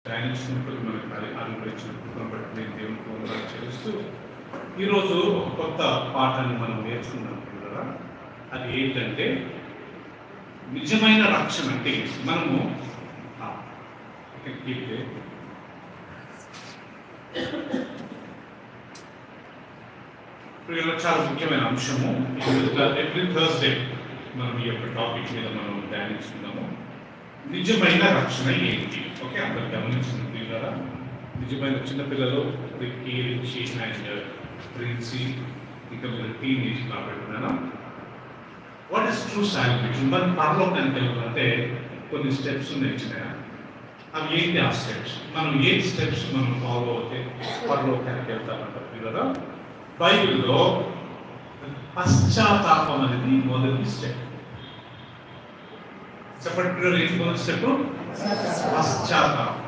ప్రయాణించినప్పుడు మనకు అనుగ్రహించిన కృపను బట్టి నేను దేవునికి వందనాలు చెల్లిస్తూ ఈరోజు ఒక కొత్త పాఠాన్ని మనం నేర్చుకున్నాం కదా. అది ఏంటంటే నిజమైన రక్షణ అంటే మనము చాలా ముఖ్యమైన అంశము. ఎవ్రీ థర్స్డే మనం ఈ యొక్క టాపిక్ మీద మనం ధ్యానించుకున్నాము. నిజమైన రక్షణ ఏంటి? ఓకే, అందరు గమనించింది కదా. నిజమైన చిన్నపిల్లలు రిక్కీ, రిచి అండ్ ప్రిన్సీ, ఇంకా మీరు టీనేజ్ కాబట్టున్నాను. What is true salvation? మనం పరలోకానికి వెళ్ళాలంటే కొన్ని స్టెప్స్ ఉన్నాయి. అవి ఏంటి ఆ స్టెప్స్? మనం ఏ స్టెప్స్ మనం ఫాలో అవుతే పరలోకానికి వెళ్తామంటారు కదా. బైబిల్లో పశ్చాత్తాపం అనేది మొదటి స్టెప్. చెప్పండి, ఏంటి మొదటి స్టెప్? పశ్చాత్తాపం.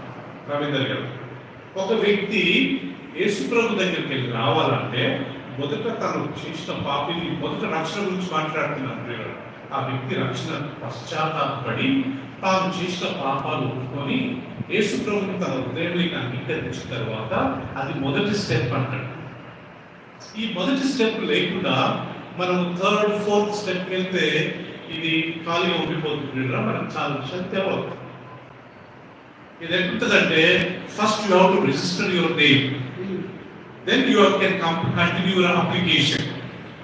రవీందర్ గారు, ఒక వ్యక్తి యేసుప్రభు దగ్గరికి వెళ్ళి రావాలంటే మొదట తను చేసిన పాపిని మొదట రక్షణ గురించి మాట్లాడుతున్నారు. ఆ వ్యక్తి రక్షణ పశ్చాత్తాపడి తాను చేసిన పాపాలు ఒప్పుకొని యేసుప్రభుని తన హృదయంలోకి అంగీకరించిన తర్వాత అది మొదటి స్టెప్ అంటాడు. ఈ మొదటి స్టెప్ లేకుండా మనం థర్డ్, ఫోర్త్ స్టెప్ వెళ్తే ఇది ఖాళీ ఉండిపోతుంది. మనం చాలా విషయాలు తెలవదు. ఇది ఎట్లుంటుందంటే first you have to register your name, then you can continue your application.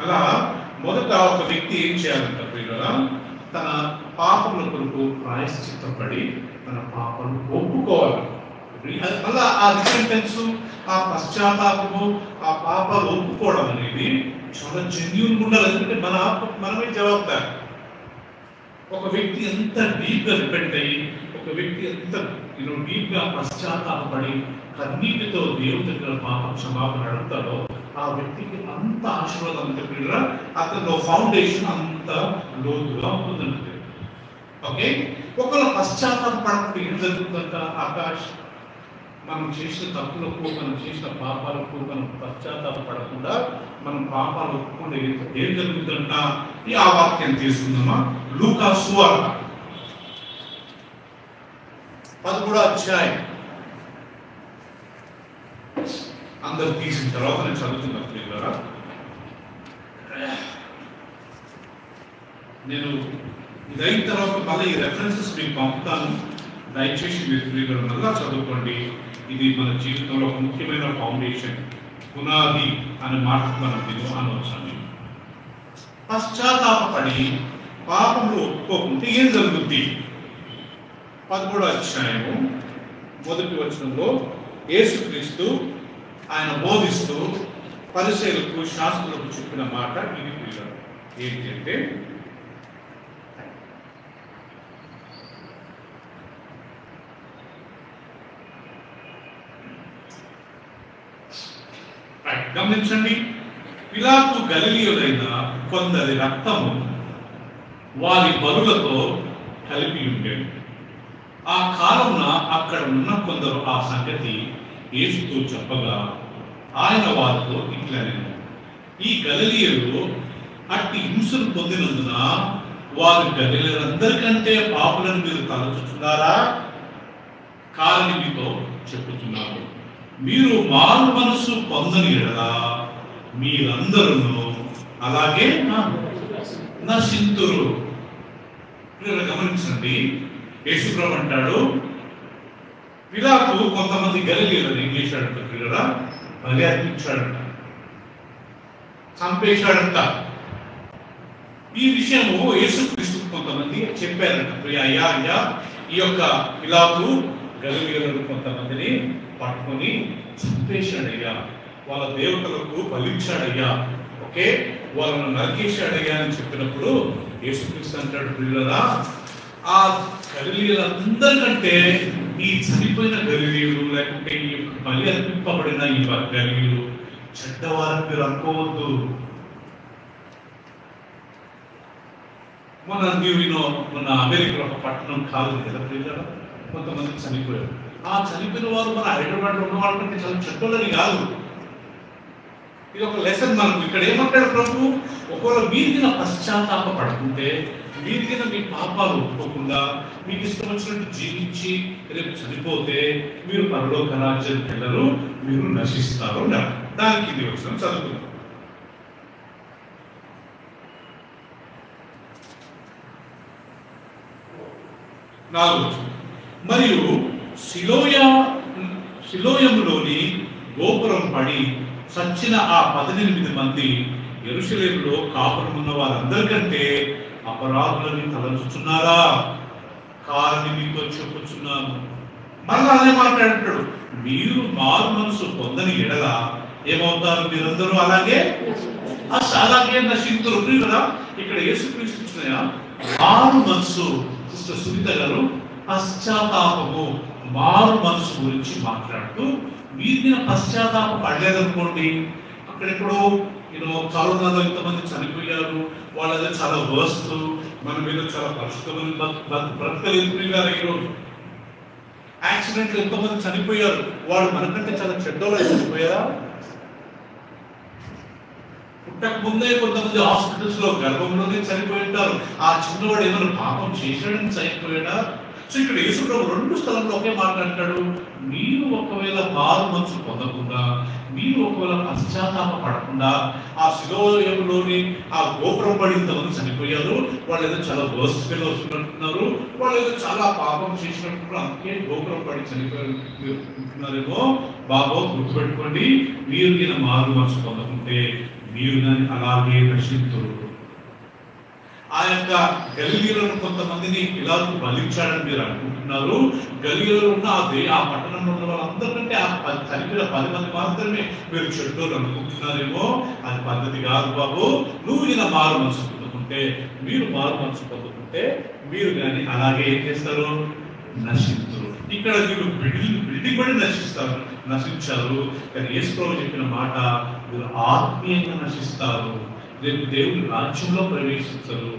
అలా మొదట ఒక వ్యక్తి ఏం చేయాలంటారు? తన పాపముల కొరకు ప్రాయశ్చిత్తపడి తన పాపను ఒప్పుకోవాలి. అలా ఆ రిపెంటెన్స్, ఆ పశ్చాత్తాపము, ఆ పాపాలు ఒప్పుకోవడం అనేది చాలా జెన్యూన్ ఉండాలి. ఎందుకంటే మనమే జవాబుదారు. ఒక వ్యక్తి ఎంత డీప్గా రిపెంట్ అయ్యి, ఒక వ్యక్తి ఎంత డీప్గా పశ్చాత్తాపడి కన్నీటితో దేవుడి దగ్గర పాప క్షమాపణ అడుగుతాడో ఆ వ్యక్తికి అంత ఆశీర్వాదం అంటే అతను ఫౌండేషన్ అంత లోతుగా ఉంటుందంటే. ఓకే, ఒకవేళ పశ్చాత్తాపం పడకుండా ఏం జరుగుతుందంట? ఆకాష్, మనం చేసిన తప్పులకు, మనం చేసిన పాపాలకు మనం పశ్చాత్తాప పడకుండా మనం పాపాలు ఒప్పుకుండా ఏం జరుగుతుందంట? ఆ వాక్యం తీసుకుందామా? లూకా సువార్త 13వ అధ్యాయం. అందరు తీసిన తర్వాత నేను చదువుతున్నా. నేను ఇది అయిన తర్వాత మళ్ళీ ఈ రెఫరెన్సెస్ మీకు పంపుతాను. దయచేసి మీరు మళ్ళా చదువుకోండి. ఇది మన జీవితంలో ఒక ముఖ్యమైన ఫౌండేషన్, పునాది అనే మాట మనం అనవచ్చాను. పశ్చాత్తాపడి పాపములు ఒప్పుకోకుంటే ఏం జరుగుద్ది? 13వ అధ్యాయము 1వ వచనంలో యేసుక్రీస్తు ఆయన బోధిస్తూ పరిసయ్యులకు, శాస్త్రులకు చెప్పిన మాట ఇది. ఏంటంటే గమనించండి. పిలాతు గలిలయులైన కొందరి రక్తము వారి బలులతో కలిపి ఉండేది. ఆ కాలమున అక్కడ ఉన్న కొందరు ఆ సంగతి యేసుతో చెప్పగా ఆయన వారితో ఇట్లనెను, ఈ గలిలయులు అట్టి హింసను పొందినందున వారు గలిలయులందరికంటే పాపులను మీరు తలచుచున్నారా? కారణి మీతో చెప్పుచున్నాను, మీరు మారు మనసు పొందని ఎడలా మీరందరూ అలాగే నశింతురు. గమనించండి, యేసుప్రభు అంటాడు పిలాతు కొంతమంది గలిలయులను ఏం చేశాడంట? పిల్లరా బలి అర్పించాడంట, చంపేశాడంట. ఈ విషయము యేసుక్రీస్తు కొంతమంది చెప్పారంట. అయ్యా అయ్యా, ఈ యొక్క పిలాతు గలిలయులను కొంతమందిని పట్టుకొని చంపేశాడయ్యా, వాళ్ళ దేవతలకు బలిచ్చాడయ్యా, ఓకే, వాళ్ళను నరికేశాడయ్యా అని చెప్పినప్పుడు యేసుక్రీస్తు అంటాడు, పిల్లరా ఆ గలిలయులందరికంటే ఈ చనిపోయిన గలిలయులు, లేకుంటే ఈ బలి అర్పింపబడిన ఈ గలిలయులు చెడ్డవారని మీరు అనుకోవద్దు. మొన్న అమెరికాలో ఒక పట్టణం కాదు కదా పిల్లలు, కొంతమంది చనిపోయారు. ఆ చనిపోయిన వారు మన హైదరాబాద్లో ఉన్న వాళ్ళకంటే చాలా చెడ్డోళ్ళని కాదు. ఇది ఒక లెసన్ మనకు. ఇక్కడ ఏమంటాడు ప్రభు? ఒకవేళ మీరు పశ్చాత్తాప పడుతుంటే మీరు కింద మీ పాపాలు ఒప్పుకోకుండా మీకు ఇష్టం వచ్చినట్టు జీవించి రేపు చనిపోతే మీరు పరలోక రాజ్యానికి వెళ్ళరు, మీరు నశిస్తారు అన్నారు. దానికి ఇది వచ్చిన చదువుకుందాం. 4 మరియు సిలోయములోని గోపురం పడి చచ్చిన ఆ 18 మంది యెరూషలేములో కాపురమున్న వారందరికంటే అపరాధులని తలంచుచున్నారా? కారణం మీతో చెప్పుచున్నాను. మళ్ళా అదే మాట్లాడుతాడు, మీరు మారు మనసు పొందని ఎడల ఏమవుతారు? మీరందరూ అలాగే నశింతురు. కదా ఇక్కడ యేసుక్రీస్తు ఇచ్చిన మారు మనసు. సిస్టర్ సునీత గారు పశ్చాత్తాపము, మారు మనసు గురించి మాట్లాడుతూ, మీరు పశ్చాత్తాప పడలేదనుకోండి, అక్కడెక్కడో కరోనాలో ఇంతమంది చనిపోయారు, వాళ్ళది చాలా వర్స్ట్, మన మీద చాలా పరిశుభ్రమైన బ్రతకలేదు. ఈరోజు యాక్సిడెంట్లు ఎంతమంది చనిపోయారు, వాళ్ళు మనకంటే చాలా చెడ్డోళ్ళు చనిపోయారా? పుట్టక ముందే కొంతమంది హాస్పిటల్స్ లో గర్భంలోనే చనిపోయి ఉంటారు. ఆ చిన్నవాడు ఏమైనా పాపం చేశాడని చనిపోయాడా? సో ఇక్కడ యేసుప్రభు 2 స్థలంలో ఒకే మాట్లాడతాడు, మీరు ఒకవేళ మారు మనసు పొందకుండా, మీరు ఒకవేళ పశ్చాత్తాప పడకుండా, ఆ సిలోయములోని ఆ గోపురం పడి ఇంతమంది చనిపోయారు, వాళ్ళు ఏదో చాలా వర్స్ట్ ఫెలో వస్తున్నట్టున్నారు, వాళ్ళు ఏదో చాలా పాపం చేసినట్టు, అందుకే గోపురం పడి చనిపోయారు మీరు అనుకుంటున్నారేమో. బాబో గుర్తుపెట్టుకోండి, మీరు ఈయన మారు మనసు పొందకుంటే మీరు దాన్ని అలాగే నశింతురు. ఆ యొక్క గలిలీలను కొంతమందిని పిలాతు బలించాడని మీరు అనుకుంటున్నారు. గలిలీలో ఉన్న ఆ పట్టణంలో ఉన్న వాళ్ళందరికంటే ఆ చనిపోయిన 10 మంది మాత్రమే మీరు చెడ్డోళ్ళు అనుకుంటున్నారేమో. అది పద్ధతి కాదు బాబు. నువ్వు ఈయన మారు మనసు పొందుకుంటే, మీరు మారు మనసు పొందుకుంటే మీరు కానీ అలాగే ఏం చేస్తారు? నశింతురు. ఇక్కడ మీరు బిల్డింగ్ పడి నశించారు. కానీ యేసుప్రభు చెప్పిన మాట, మీరు ఆత్మీయంగా నశిస్తారు, రేపు దేవుని రాజ్యంలో ప్రవేశించరు.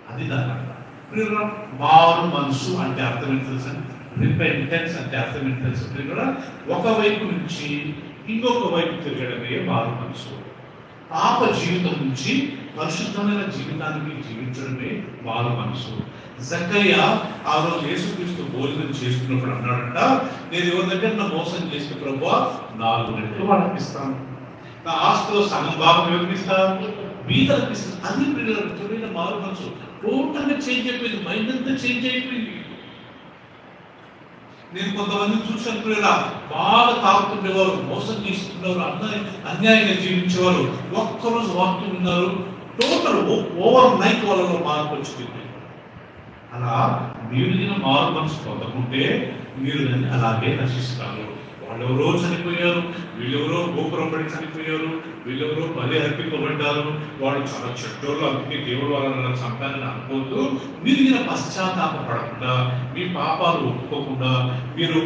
అది దాని మారు మనసు అంటే అర్థం ఏంటి తెలుసా? రిపెంటెన్స్ అంటే అర్థం ఏంటి తెలుసా? ఒక వైపు నుంచి ఇంకొక వైపు తిరగడమే మారు మనసు. పాప జీవితం నుంచి పరిశుద్ధమైన జీవితానికి జీవించడమే మారు మనసు. జక్కయ్య ఆ రోజు యేసుక్రీస్తు భోజనం చేస్తున్నప్పుడు అన్నాడంట, నేను ఎవరి దగ్గర మోసం చేసిన ప్రభువా 4 రెట్లు వాళ్ళకి ఇస్తాను, నా ఆస్తిలో సగం భాగం ఎవరికి ఇస్తాను? బీదలకు ఇస్తాను. అది ప్రియులైన మారు మనసు. టోటల్గా చేంజ్ అయిపోయింది, మైండ్ అంతా చేంజ్ అయిపోయింది. నేను కొంతమందిని చూసాను ప్రియులా, బాగా తాగుతుండేవారు, మోసం చేస్తున్నారు, అన్యాయంగా జీవించేవారు, ఒక్కరోజు వాక్యం ఉన్నారు, టోటల్ ఓవర్ నైట్ వాళ్ళలో మార్పు వచ్చింది. అలా మీరు మారు మనసు పొందకుంటే మీరు దాన్ని అలాగే నశిస్తారు. వాళ్ళెవరో చనిపోయారు, వీళ్ళెవరో గోపురం పడి చనిపోయారు, వీళ్ళెవరో బలి అర్పింపబడ్డారు, వాళ్ళు చాలా చెడ్డోళ్ళు, అందుకే దేవుడు వాళ్ళని చంపాలని అనుకోవద్దు. మీరు పశ్చాత్తాప పడకుండా, మీ పాపాలు ఒప్పుకోకుండా, మీరు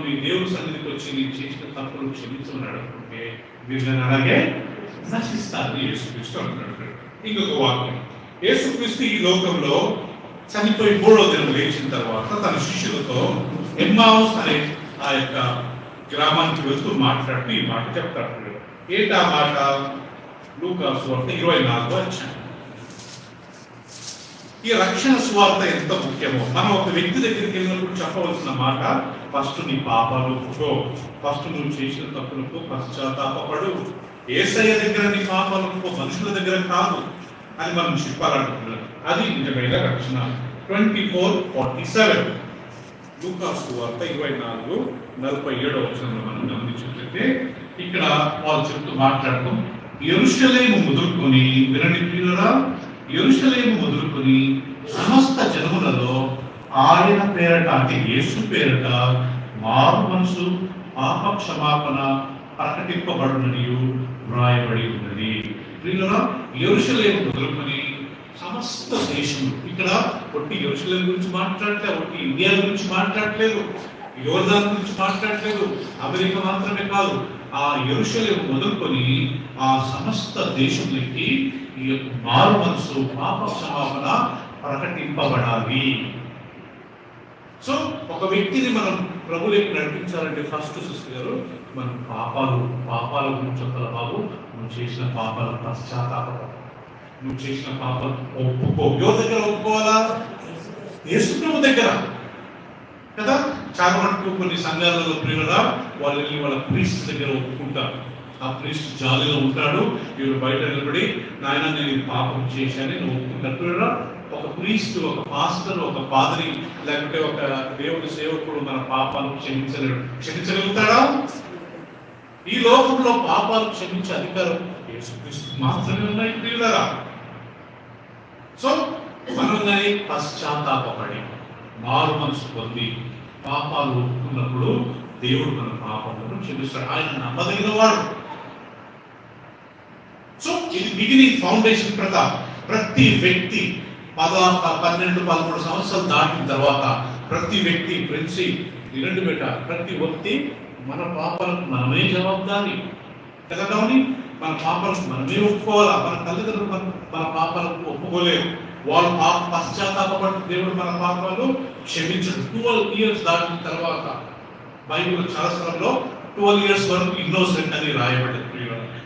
మీ దేవుడి సన్నిధికి వచ్చి మీరు చేసిన తప్పులు క్షమించమని అడుగుతుంటే మీరు దాన్ని అలాగే నశిస్తారు. యేసుక్రీస్తు అంటున్నాడు. ఇంకొక వాక్యం, యేసుక్రీస్తు ఈ లోకంలో చనిపోయి 3వ దినం లేచిన తర్వాత తన శిష్యులతో ఎమ్మావుస్ అనే ఆ యొక్క గ్రామానికి వెళ్తూ మాట్లాడుతూ ఈ మాట చెప్తాడు. ఏంటి ఆ మాట? లూకా సువార్త 24వ అధ్యాయం. ఈ రక్షణ సువార్త ఎంత ముఖ్యమో, మనం ఒక వ్యక్తి దగ్గరికి వెళ్ళినప్పుడు చెప్పవలసిన మాట, ఫస్ట్ నీ పాపాలు ఒప్పుకో, ఫస్ట్ నువ్వు చేసిన తప్పులకు పశ్చాత్తాపడు, యేసయ్య దగ్గర నీ పాపాలు ఒప్పుకో, మనుషుల దగ్గర కాదు అని మనం చెప్పాలంటున్నాం. అది నిజమైన రక్షణ. 24:47 లూకా సువార్త 24:47 వచనంలో మనం గమనించినట్లయితే ఇక్కడ వాళ్ళు చెప్తూ మాట్లాడటం, యెరూషలేము మొదలుకొని, వినండి ప్రియులారా, యెరూషలేము మొదలుకొని సమస్త జనములలో ఆయన పేరట, అంటే యేసు పేరట మారు మనసు పాప క్షమాపణ ప్రకటింపబడునని వ్రాయబడి ఉన్నది. ప్రియులారా, యెరూషలేము మొదలుకొని సమస్త దేశంలో, ఇక్కడ ఒట్టి యెరూషలేము గురించి మాట్లాడట్లేదు, ఒట్టి ఇండియా గురించి మాట్లాడట్లేదు, యోర్దాన్ గురించి మాట్లాడట్లేదు, అమెరికా మాత్రమే కాదు, ఆ యెరూషలేము మొదలుకొని ఆ సమస్త దేశంలోకి ఈ మారు మనసు పాప క్షమాపణ ప్రకటింపబడాలి. సో ఒక వ్యక్తిని మనం ప్రభువులోకి నడిపించాలంటే ఫస్ట్ సిస్టర్ గారు, మనం పాపాల గురించి చెప్పాలి. బాబు, నువ్వు చేసిన పాపాల పశ్చాత్తాప నువ్వు చేసిన పాపం ఒప్పుకో. ఎవరి దగ్గర ఒప్పుకోవాలా? యేసు ప్రభు దగ్గర కదా. చాలా మటుకు కొన్ని సంఘాలలో ప్రియులరా వాళ్ళు వెళ్ళి వాళ్ళ ప్రీస్ట్ దగ్గర ఒప్పుకుంటారు. ఆ ప్రీస్ట్ జాలీగా ఉంటాడు, వీళ్ళు బయట నిలబడి నాయన నేను ఇది పాపం చేశాను నువ్వు ఒప్పుకున్నట్టుగా. ఒక ప్రీస్ట్, ఒక పాస్టర్, ఒక పాదరి లేకపోతే ఒక దేవుడి సేవకుడు మన పాపాలను క్షమించగలుగుతాడా? ఈ లోకంలో పాపాలు క్షమించే అధికారం యేసుక్రీస్తు మాత్రమే ఉన్నాయి ప్రియులరా. సో మనం కానీ పశ్చాత్తాపడి మారు మనసు పొంది పాపాలు ఒప్పుకున్నప్పుడు దేవుడు మన పాపములను క్షమిస్తాడు. ఆయన నమ్మదగిన వాడు. సో ఇది బిగినింగ్ ఫౌండేషన్ ప్రకారం ప్రతి వ్యక్తి 12, 13 సంవత్సరాలు దాటిన తర్వాత ప్రతి వ్యక్తి ప్రిన్సి వినండి బెట, ప్రతి వ్యక్తి మన పాపాలకు మనమే జవాబుదారి కదండి. మన పాపాలకు మనమే ఒప్పుకోవాలా. మన తల్లిదండ్రులు మన పాపాలకు ఒప్పుకోలేరు. వాళ్ళు పశ్చాత్తాపడి దేవుడు మన పాపాలు క్షమించడు. 12 years దాటిన తర్వాత బైబిల్ శాస్త్రంలో 12 years వరకు ఇన్నోసెంట్ అని రాయబడింది.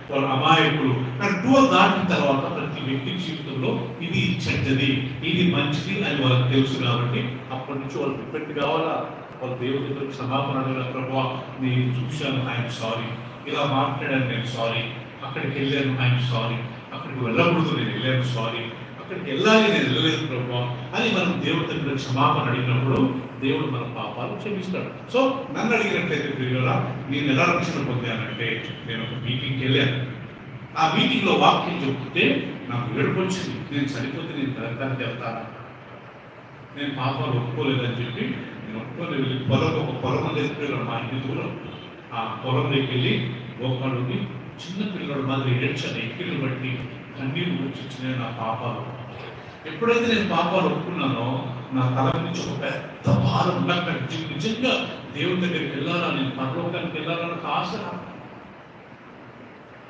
వాళ్ళు అమాయకులు. కానీ 12 దాటిన తర్వాత ప్రతి వ్యక్తి జీవితంలో ఇది చెడ్డది, ఇది మంచిది అని వాళ్ళకి తెలుసు. కాబట్టి అప్పటి నుంచి వాళ్ళు రిపెంట్ కావాలా. వాళ్ళు దేవుడి దగ్గర క్షమాపణ అడిగిన, ప్రభువా నేను చూశాను, ఐఎమ్ సారీ, ఇలా మాట్లాడాను, నేను సారీ, అక్కడికి వెళ్ళాను, ఐఎమ్ సారీ, అక్కడికి వెళ్ళకూడదు, నేను వెళ్ళాను, సారీ, అక్కడికి వెళ్ళాలి, నేను వెళ్ళలేదు ప్రభువా అని మనం దేవుడి దగ్గర క్షమాపణ అడిగినప్పుడు దేవుడు మన పాపాలు క్షమిస్తాడు. సో నన్ను అడిగినట్లయితే ప్రియులారా, నేను ఎలా రక్షణ పొందానంటే నేను ఒక మీటింగ్కి వెళ్ళాను. ఆ మీటింగ్లో వాక్యం చెప్తుంటే నాకు ఏడుపు వచ్చింది. నేను చనిపోతే నేను నరకానికి వెళ్తాను, నేను పాపాలు ఒప్పుకోలేదని చెప్పి నేను ఒప్పుకొని వెళ్ళి ఒక పొలం లేదు మా ఇంటి దూరం. ఆ పొలంలోకి వెళ్ళి గోపాలుని చిన్న పిల్లడు మాదిరి ఏడ్చాను, ఎక్కిళ్ళు బట్టి కన్నీళ్ళు వచ్చిన నా పాపాలు. ఎప్పుడైతే నేను పాపాలు ఒప్పుకున్నానో నా తల నుంచి ఒక పెద్ద భారం నాకు నిజంగా దేవుడి దగ్గరికి వెళ్ళాలా, నేను పరలోకానికి వెళ్ళాలన్న ఆశ.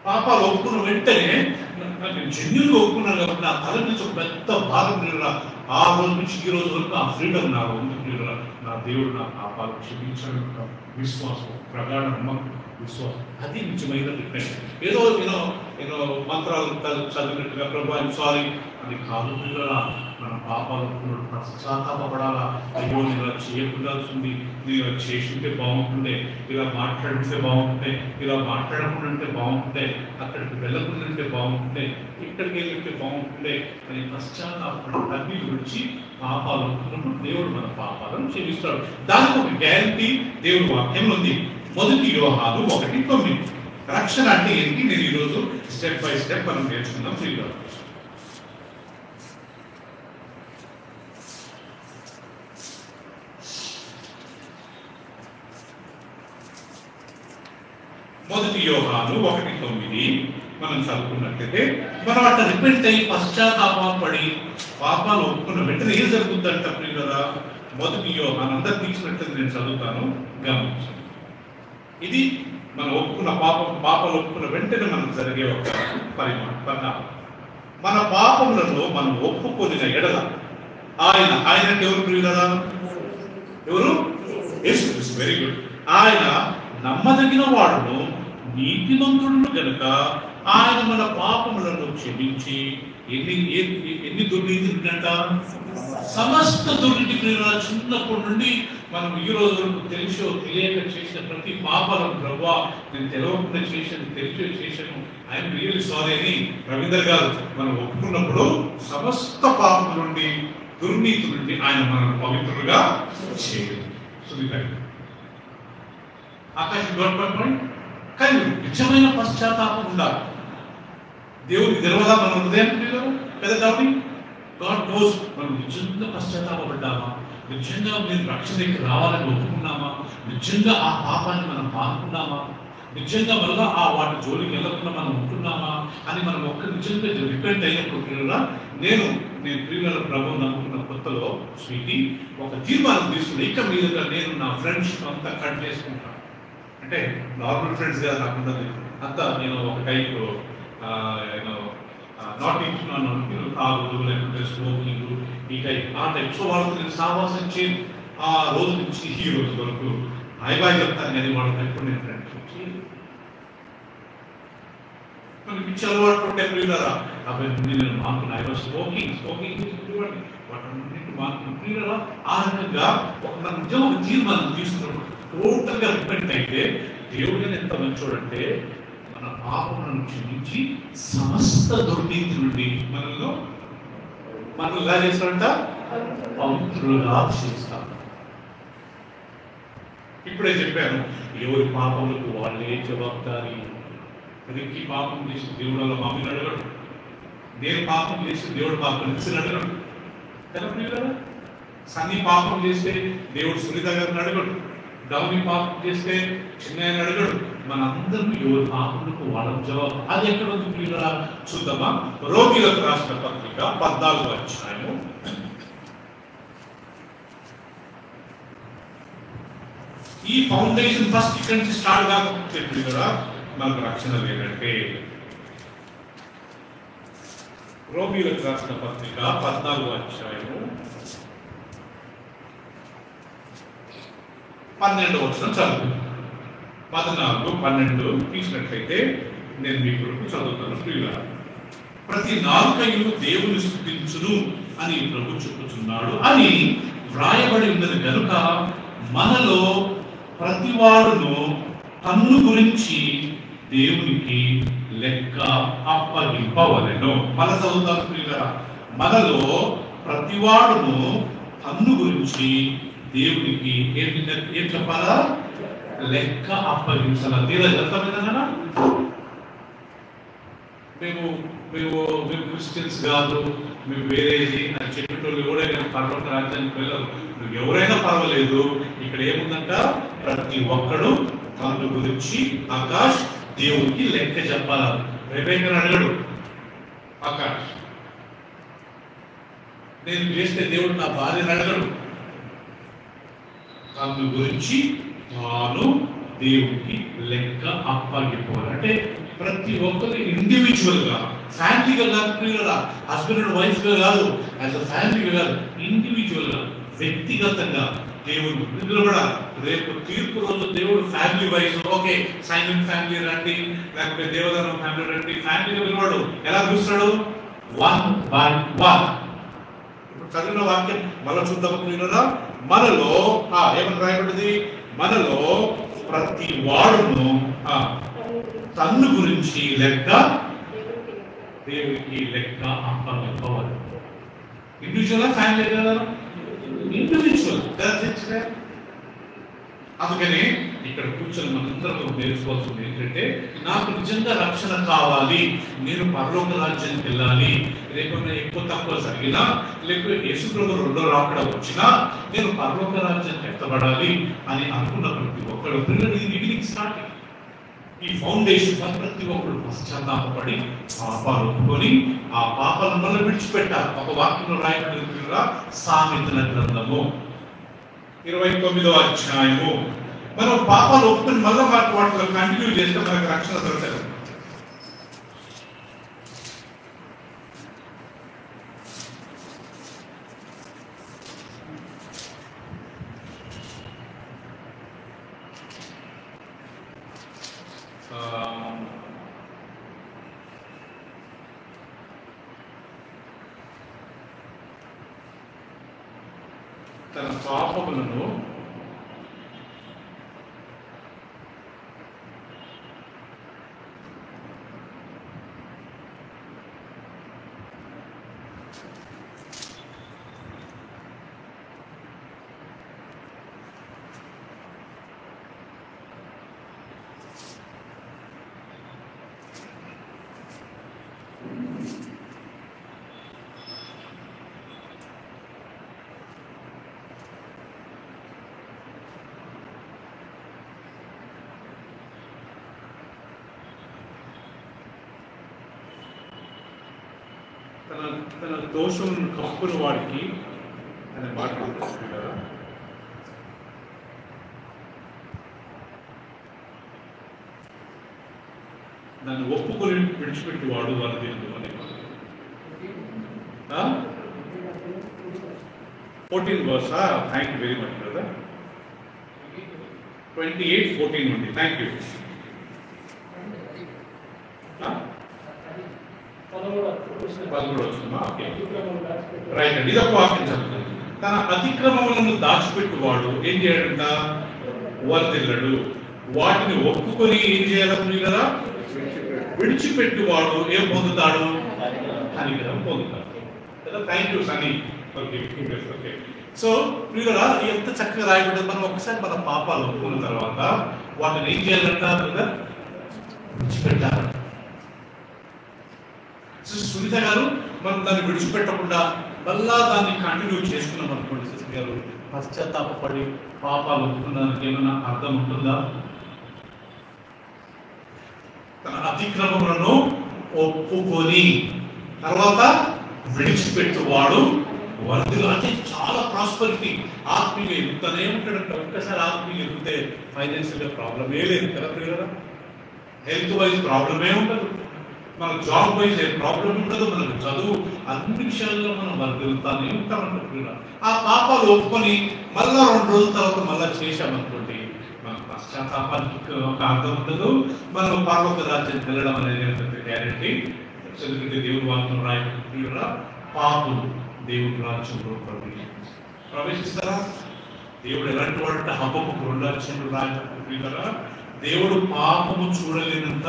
పాపాలు ఒప్పుకున్న వెంటనే నేను జన్యులుగా ఒప్పుకున్నాను కాబట్టి నా తల నుంచి ఒక పెద్ద భారం ప్రియురా. ఆ రోజు నుంచి ఈ రోజు వరకు ఆ ఫ్రీడమ్ నా ఉంది ప్రియురా. నా దేవుడు నా పాపాలు క్షమించాడు. విశ్వాసం, ప్రగాఢ నమ్మకం, విశ్వాసం, అది నిజమైన రిపెంట్. ఏదో ఏదో మంత్రాలు చదివినట్టుగా ప్రభు ఐఎమ్ సారీ అది కాదు ప్రియురా. మన పాపాలు పశ్చాత్తాపడాలా. అయ్యో నేను ఇలా చేయకూడాల్సింది, నేను ఇలా చేస్తుంటే బాగుంటుండే, ఇలా మాట్లాడుతుంటే బాగుంటుండే, ఇలా మాట్లాడకుండా ఉంటే బాగుంటుండే, అక్కడికి వెళ్ళకుండా ఉంటే బాగుంటుండే, ఇక్కడికి వెళ్ళితే బాగుంటుండే అని పశ్చాత్తాపడి తగ్గి వచ్చి పాపాలు ఒప్పుకున్నప్పుడు దేవుడు మన పాపాలను క్షమిస్తాడు. దానికి ఒక గ్యారంటీ దేవుడు వాక్యంలో ఉంది. 1 యోహాను 1:9. రక్షణ అంటే ఏంటి నేను ఈరోజు స్టెప్ బై స్టెప్ మనం నేర్చుకుందాం ఫ్రీగా. మొదటి యోహాను 1:9 మనం చదువుకున్నట్లయితే మనం అట్లా రిపెంట్ అయ్యి పశ్చాత్తాపడి పాపాలు ఒప్పుకున్న వెంటనే ఏం జరుగుతుందంట ప్రియులారా? 1 యోహాను అందరికి ఇచ్చినట్లయితే నేను చదువుతాను, గమనించండి. ఇది మనం ఒప్పుకున్న పాపాలు ఒప్పుకున్న వెంటనే మనకు జరిగే ఒక పరిణామం. మన పాపములను మనం ఒప్పుకొనిన ఎడల ఆయన ఎవరు ప్రియులారా? ఎవరు? యేసుక్రీస్తు. Very good. ఆయన నమ్మదగిన వాడును నీతిమంతుడును గనుక ఆయన మన పాపములను క్షమించి ఎన్ని దుర్నీతింట సమస్త దుర్నీతి ప్రియులారా. చిన్నప్పటి నుండి మనం ఈ రోజు వరకు తెలిసో తెలియక చేసిన ప్రతి పాపాలను ప్రభువా నేను తెలియకుండా చేశాను, తెలిసో చేశాను, ఐఎమ్ రియల్లీ సారీ అని రవీందర్ గారు మనం ఒప్పుకున్నప్పుడు సమస్త పాపం నుండి దుర్నీతి నుండి ఆయన మనల్ని పవిత్రులుగా చేయదు. ఆకాశం గవర్నమెంట్ కానీ నిజమైన పశ్చాత్తాపం ఉండాలి. దేవుడికి తెలియదా మన హృదయం కదా. కాబట్టి గాడ్ నోస్ మనం నిజంగా పశ్చాత్తాపడ్డామా, నిజంగా మీరు రక్షణకి రావాలని ఒప్పుకున్నామా, నిజంగా ఆ పాపాన్ని మనం పాల్గొన్నామా, నిజంగా మళ్ళా ఆ వాటి జోలికి వెళ్ళకుండా మనం ఉంటున్నామా అని మనం ఒక్క నిజంగా రిపెంట్ అయినప్పుడు ప్రియులారా, నేను ప్రియుల ప్రభువు నమ్ముకున్న కొత్తలో స్వీటీ ఒక తీర్మానం తీసుకుని ఇక మీదుగా నేను నా ఫ్రెండ్షిప్ అంతా కట్ చేసుకుంటాను. అంటే నార్మల్ ఫ్రెండ్స్ గా నాకున్నది అంతా నేను ఒక టైప్ నాట్ ఇస్తున్నాను, తాగుడు లేకపోతే స్మోకింగ్ ఈ టైప్ ఆ టైప్. సో వాళ్ళతో నేను సావాసం చేయను. ఆ రోజు నుంచి ఈ రోజు వరకు బాయ్ చెప్తాను కానీ వాళ్ళకి ఎప్పుడు నేను ఫ్రెండ్షిప్ చేయను. మనకి పిచ్చి అలవాటు ఉంటే ప్రియులరా అవన్నీ నేను మాకు స్మోకింగ్ వాటన్నిటి మాకు ప్రియులరా ఆ రకంగా ఒక మన నిజం ఒక తీర్మానం తీసుకున్నప్పుడు టోటల్గా రిపెంట్ అయితే దేవుడు ఎంత మంచోడంటే మన పాపములను క్షమించి సమస్త దుర్నీతి నుండి మనలో ఎలా చేస్తాడంట పవిత్రులుగా చేస్తాం. ఇప్పుడే చెప్పాను, ఎవరి పాపములకు వాళ్ళే జవాబారి. ప్రతి పాపం చేసి దేవుడు మమ్మీని అడగడు, నేను పాపం చేసి దేవుడు పాపం ఇచ్చిన అడగడు కదా. సన్ని పాపం చేస్తే దేవుడు సునీత గారిని అడగడు, డౌని పాపం చేస్తే చిన్న అడగడు. మనందరం ఎవరి పాపములకు వాళ్ళ జవాబు. అది ఎక్కడ ఉంది ప్రియులరా చూద్దామా. రోమిలకు రాసిన పత్రిక 14వ అధ్యాయము. ఈ ఫౌండేషన్ ఫస్ట్ ఇక్కడి నుంచి స్టార్ట్ కాకపోతే ప్రియులరా మనకు రక్షణ లేదంటే. రోమిలకు రాసిన పత్రిక 14వ అధ్యాయము 12వ వచనం చదువు. 14, 12 తీసినట్లయితే నేను మీ కొరకు చదువుతాను. ప్రియులారా, ప్రతి నాలుకయు దేవుని స్తుతించును అని ప్రభు చెప్పుచున్నాడు అని వ్రాయబడి ఉన్నది కనుక మనలో ప్రతివాడును తన్ను గురించి దేవునికి లెక్క అప్పగింపవలెను. మన చదువుతాను ప్రియులారా, మనలో ప్రతివాడును తన్ను గురించి దేవునికి ఏం చెప్పాలా? లెక్క అప్పగించాల. అర్థమైందా? మేము మేము మేము క్రిస్టియన్స్ కాదు, మేము వేరేది అని చెప్పేటోళ్ళు ఎవరైనా పర్వత రాజ్యానికి వెళ్ళరు. నువ్వు ఎవరైనా పర్వాలేదు, ఇక్కడ ఏముందంట? ప్రతి ఒక్కడు తన గురించి ఆకాష్ దేవునికి లెక్క చెప్పాల. రేపేకని అడగడు ఆకాష్, నేను చేస్తే దేవుడు నా భార్యను అడగడు. తన గురించి తాను దేవునికి లెక్క అప్పగిపోవాలి. అంటే ప్రతి ఒక్కరు ఇండివిజువల్ గా, ఫ్యామిలీగా కాదు ప్రియులరా, హస్బెండ్ అండ్ వైఫ్ గా కాదు, యాజ్ అ ఫ్యామిలీగా కాదు, ఇండివిజువల్ గా వ్యక్తిగతంగా దేవుడు నిలబడాలి. రేపు తీర్పు రోజు దేవుడు family wise okay Simon family రండి, లేకపోతే దేవదానం ఫ్యామిలీ రండి, ఫ్యామిలీగా నిలబడు. ఎలా చూస్తాడు? 1 by 1. ఇప్పుడు చదివిన వాక్యం మళ్ళీ చూద్దాం ప్రియులరా. మనలో ఏమని రాయబడింది? మనలో ప్రతి వాడును తన్ను గురించి లెక్క దేవునికి లెక్క అప్పగింపవాలి. ఇండివిజువల్ ఫ్యామిలీ కదా, ఇండివిజువల్. అందుకని ఇక్కడ కూర్చొని మనందరం తెలుసుకోవాల్సింది ఏంటంటే, నాకు నిజంగా రక్షణ కావాలి, నేను పరలోక రాజ్యానికి వెళ్ళాలి, లేకపోతే ఎక్కువ తక్కువ జరిగినా, లేకపోతే యేసుప్రభు రెండో రాకడ వచ్చినా నేను పరలోక రాజ్యానికి ఎత్తబడాలి అని అనుకున్న ప్రతి ఒక్కరు ఇది బిగినింగ్ స్టార్టింగ్. ఈ ఫౌండేషన్ ప్రతి ఒక్కరు పశ్చాత్తాపడి పాపాలు ఒప్పుకొని ఆ పాపాలను మళ్ళీ విడిచిపెట్టాలి. ఒక వాక్యంలో రాయబడిన సామెతల గ్రంథము 29వ అధ్యాయము. మనం పాపాలు ఒప్పుకొని మళ్ళీ వాటిలో కంటిన్యూ చేస్తే మనకు రక్షణ దొరకదు. తన పాపములను తన దోషం కప్పుని వాడికి అనే మాట కదా. దాన్ని ఒప్పుకొని విడిచిపెట్టి వాడు వాళ్ళు తెలియదు అనే 14 verse. Thank you very much brother. 28:14 ఉంది. Thank you. 11 వచ్చిందా? ఓకే రైట్ అండి. ఇదొక వాక్యం చదువుతుంది. తన అతిక్రమములను దాచిపెట్టువాడు ఏం చేయడంట? వర్ధిల్లడు. వాటిని ఒప్పుకొని ఏం చేయాలి కదా? విడిచిపెట్టువాడు ఏం పొందుతాడు? కనికరం పొందుతాడు కదా. Thank you Sunny. Okay okay. So ప్రియులారా ఎంత చక్కగా రాయబడ్డది. మనం ఒకసారి మన పాపాలు ఒప్పుకున్న తర్వాత వాటిని ఏం చేయాలంట? విడిచిపెట్టాలి. సునీత గారు మనం దాన్ని విడిచిపెట్టకుండా మళ్ళా దాన్ని కంటిన్యూ చేసుకున్నాం అనుకోండి సిస్టర్ గారు, పశ్చాత్తాపడి పాపాలు ఒప్పుకున్నానికి ఏమైనా అర్థం ఉంటుందా? తన అతిక్రమములను ఒప్పుకొని తర్వాత విడిచిపెట్టువాడు వర్ధిల్లును. అంటే చాలా ప్రాస్పరిటీ, ఆత్మీయ ఎదుగుతూనే ఉంటాడంట. ఒక్కసారి ఆత్మీయ ఎదిగితే ఫైనాన్షియల్గా ప్రాబ్లమే లేదు కదా ప్రియులారా. హెల్త్ వైజ్ ప్రాబ్లమే ఉండదు, మన జాబ్ వైజ్ ఏ ప్రాబ్లం ఉండదు, మనకు చదువు అన్ని విషయాల్లో మనం వర్ధిల్లుతానే ఉంటామంట. ఆ పాపాలు ఒప్పుకొని మళ్ళా 2 రోజుల తర్వాత మళ్ళా చేశామనుకోండి, మన పశ్చాత్తాపానికి ఒక అర్థం ఉండదు, మనం పరలోక రాజ్యానికి వెళ్ళడం అనేది గ్యారెంటీ. ఎందుకంటే దేవుడు వాక్యం రాయకుండా పాపులు దేవుడి రాజ్యంలో ప్రవేశిస్తారా? దేవుడు ఎలాంటి వాడంటే హబ్బకు 2 రాజ్యంలో రాయకుండా దేవుడు పాపము చూడలేనంత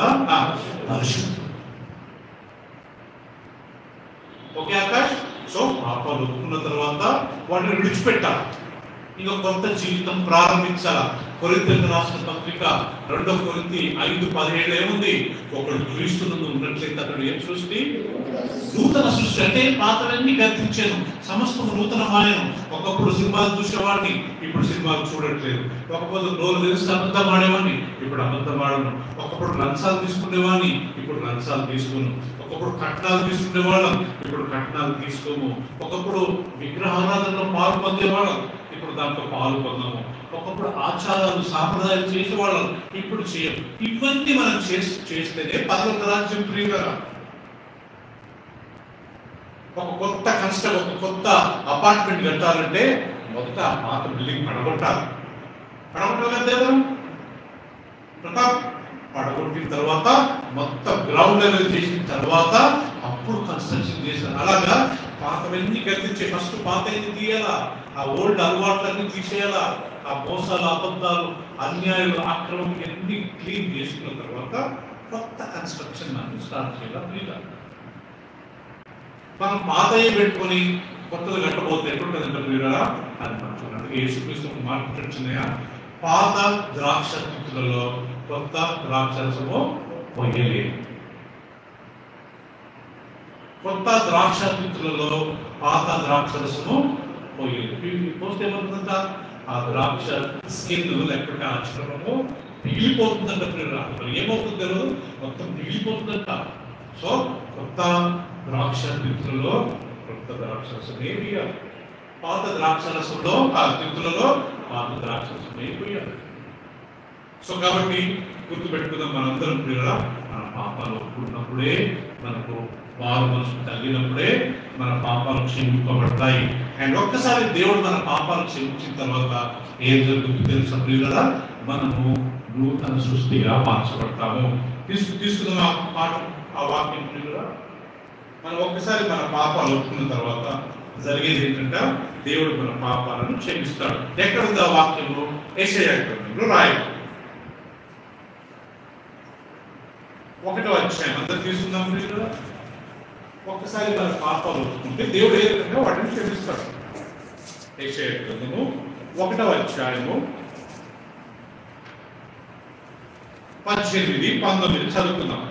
పరిశుద్ధుడు. ఓకే ఆకాష్. సో పాపాలు ఒప్పుకున్న తర్వాత వాటిని విడిచిపెట్టాలి, ఇంకా కొత్త జీవితం ప్రారంభించాలా. కొరింథీయులకు రాసిన పత్రిక 2 కొరింథీ 5:17 ఏముంది? ఒకడు క్రీస్తునందు ఉన్నట్లయితే అతడు ఏం సృష్టి? నూతన సృష్టి. అంటే పాతలన్నీ గతించాను, సమస్తం నూతనమాయను. ఒకప్పుడు సినిమాలు చూసేవాడిని, ఇప్పుడు సినిమాలు చూడట్లేదు. ఒకప్పుడు రోజు తెలిసి అబద్ధం ఆడేవాడిని, ఇప్పుడు అబద్ధం ఆడను. ఒకప్పుడు లంచాలు తీసుకునేవాడిని, ఇప్పుడు లంచాలు తీసుకును. ఒకప్పుడు కట్నాలు తీసుకునేవాళ్ళం, ఇప్పుడు కట్నాలు తీసుకోము. ఒకప్పుడు విగ్రహారాధనలో పాలు పొందేవాళ్ళం, ఇప్పుడు దాంట్లో పాలు పొందాము. ఒకప్పుడు ఆచారాలు సాంప్రదాయాలు చేసేవాళ్ళం, ఇప్పుడు చేయము. ఇవన్నీ మనం చేస్తేనే పరలోక రాజ్యం ప్రియులారా. ఒక కొత్త అపార్ట్మెంట్ కట్టాలంటే మొదట పాత బిల్డింగ్ పడగొట్టాలి. పడగొట్టాలి ప్రతాప్. పడగొట్టిన తర్వాత మొత్తం గ్రౌండ్ లెవెల్ చేసిన తర్వాత అప్పుడు కన్స్ట్రక్షన్ చేశారు. అలాగా పాతవన్నీ గర్తించే ఫస్ట్ పాత అన్ని తీయాలా, ఆ ఓల్డ్ అలవాట్లన్నీ తీసేయాలా, ఆ మోసాలు, అబద్ధాలు, అన్యాయాలు, ఆక్రమణ అన్ని క్లీన్ చేసుకున్న తర్వాత కొత్త కన్స్ట్రక్షన్ మనం స్టార్ట్ చేయాలి. మనం పాతయ్య పెట్టుకొని కొత్తది కట్టబోతే ఎట్లుంటుందంటే మీరా అది మనం చూడండి. యేసుక్రీస్తు మార్పు వచ్చినాయా? పాత ద్రాక్ష తిత్తులలో కొత్త ద్రాక్షరసము పోయలేదు. కొత్త ద్రాక్ష తిత్తులలో పాత ద్రాక్షరసము పోయలేదు. పోస్తే ఏమవుతుందంట? ఆ ద్రాక్ష స్కిన్ లేకపోతే ఆ చర్మము మిగిలిపోతుందంట. ఏమవుతుంది తెలియదు, మొత్తం మిగిలిపోతుందంట. సో కొత్త ద్రాక్ష తిత్తులలో కొత్త ద్రాక్షరసం వేయాలి, పాత ద్రాక్షరసంలో ఆ తిత్తులలో పాత ద్రాక్షరసం వేయాలి. సో కాబట్టి గుర్తుపెట్టుకుందాం, మనందరం ప్రియులారా, మన పాపాలు ఒప్పుకున్నప్పుడే, మనకు వారు మనసు తగ్గినప్పుడే మన పాపాలు క్షమింపబడతాయి. అండ్ ఒక్కసారి దేవుడు మన పాపాలు క్షమించిన తర్వాత ఏం జరుగుతుంది తెలుసా ప్రియులారా? మనము నూతన సృష్టిగా మార్చబడతాము. తీసుకుందాం ఆ వాక్యం ప్రియులారా. మనం ఒక్కసారి మన పాపాలు ఒప్పుకున్న తర్వాత జరిగేది ఏంటంటే దేవుడు మన పాపాలను క్షమిస్తాడు. ఎక్కడుంది ఆ వాక్యంలో? యెషయా గ్రంథంలో రాయబడింది. 1వ అధ్యాయం అందరూ తీసుకుందాం ప్రియులారా. ఒక్కసారి మన పాపాలు ఒప్పుకుంటే దేవుడు ఏ విధంగా వాటిని క్షమిస్తాడు. యెషయా గ్రంథము 1వ అధ్యాయము 18, 19 చదువుకుందాం.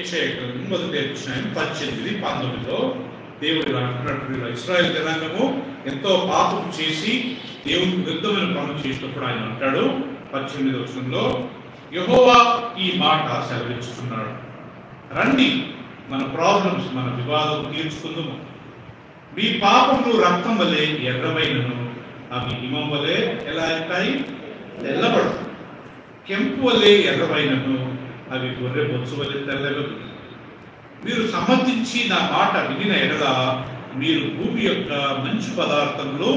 యెషయా గ్రంథం 1వ అధ్యాయం 18, 19లో దేవుడు అంటున్నట్టు ఇశ్రాయేలు జనాంగము ఎంతో పాపం చేసి దేవునికి విరుద్ధమైన పనులు చేసినప్పుడు ఆయన అంటాడు 18వ వచనంలో, యెహోవా ఈ మాట సెలవిస్తున్నాడు, రండి మన ప్రాబ్లమ్స్, మన వివాదం తీర్చుకుందాము. మీ పాపములు రక్తం వలె ఎర్రమైనను అవి హిమం వలె ఎలా అవుతాయి? తెల్లబడు. కెంపు వలె ఎర్రమైనను అవి గొర్రె బొచ్చు వలె తెల్లగదు. మీరు సమ్మతించి నా మాట వినిన ఎడల మీరు భూమి యొక్క మంచి పదార్థములు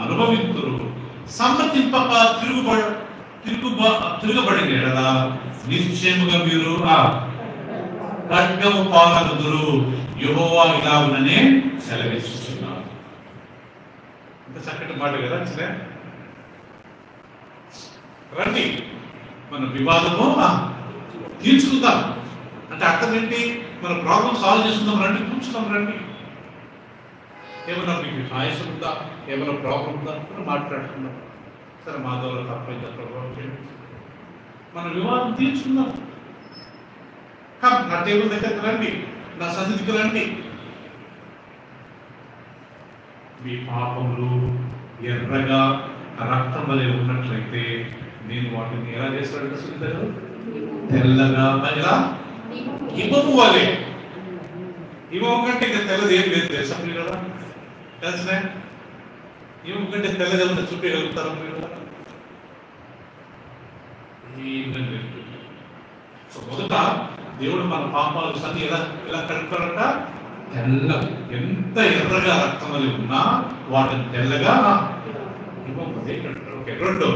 అనుభవింతురు. సమ్మతింపక తిరగబడిన ఎడల నిశ్చయముగా మీరు ఖడ్గము పాలగుదురు, యెహోవా ఇలాగుననే సెలవిస్తున్నాడు. ఇంత చక్కటి మాట కదా. సరే రండి మన వివాదము తీర్చుకుందాం. అంటే అర్థం ఏంటి? మన ప్రాబ్లం సాల్వ్ చేసుకుందాం రండి, కూర్చుందాం రండి. ఏమన్నా మీకు ఆయుషం ఉందా, ఏమైనా ప్రాబ్లం ఉందా మాట్లాడుకుందాం. సరే మా ద్వారా తప్పైతే ప్రభావం చేయండి, మన వివాదం తీర్చుకుందాం. నా టేబుల్ దగ్గరికి రండి, నా సన్నిధికి రండి. మీ పాపములు ఎర్రగా రక్తం వలె ఉన్నట్లయితే నేను వాటిని ఎలా చేస్తాడంటే సుందరు తెల్లగా ఎలా హిమము వలె. హిమము కంటే ఇంకా తెల్లది ఏం లేదు తెలుసా మీరు కదా? తెలిసిన హిమము కంటే తెల్లది ఏమన్నా చూపించగలుగుతారా మీరు? సో మొదట దేవుడు మన పాపాలు సన్ని ఎలా ఎలా కడుపుతారంట? తెల్ల, ఎంత ఎర్రగా రక్తం వలె ఉన్నా వాటిని తెల్లగా ఓకే. రెండు,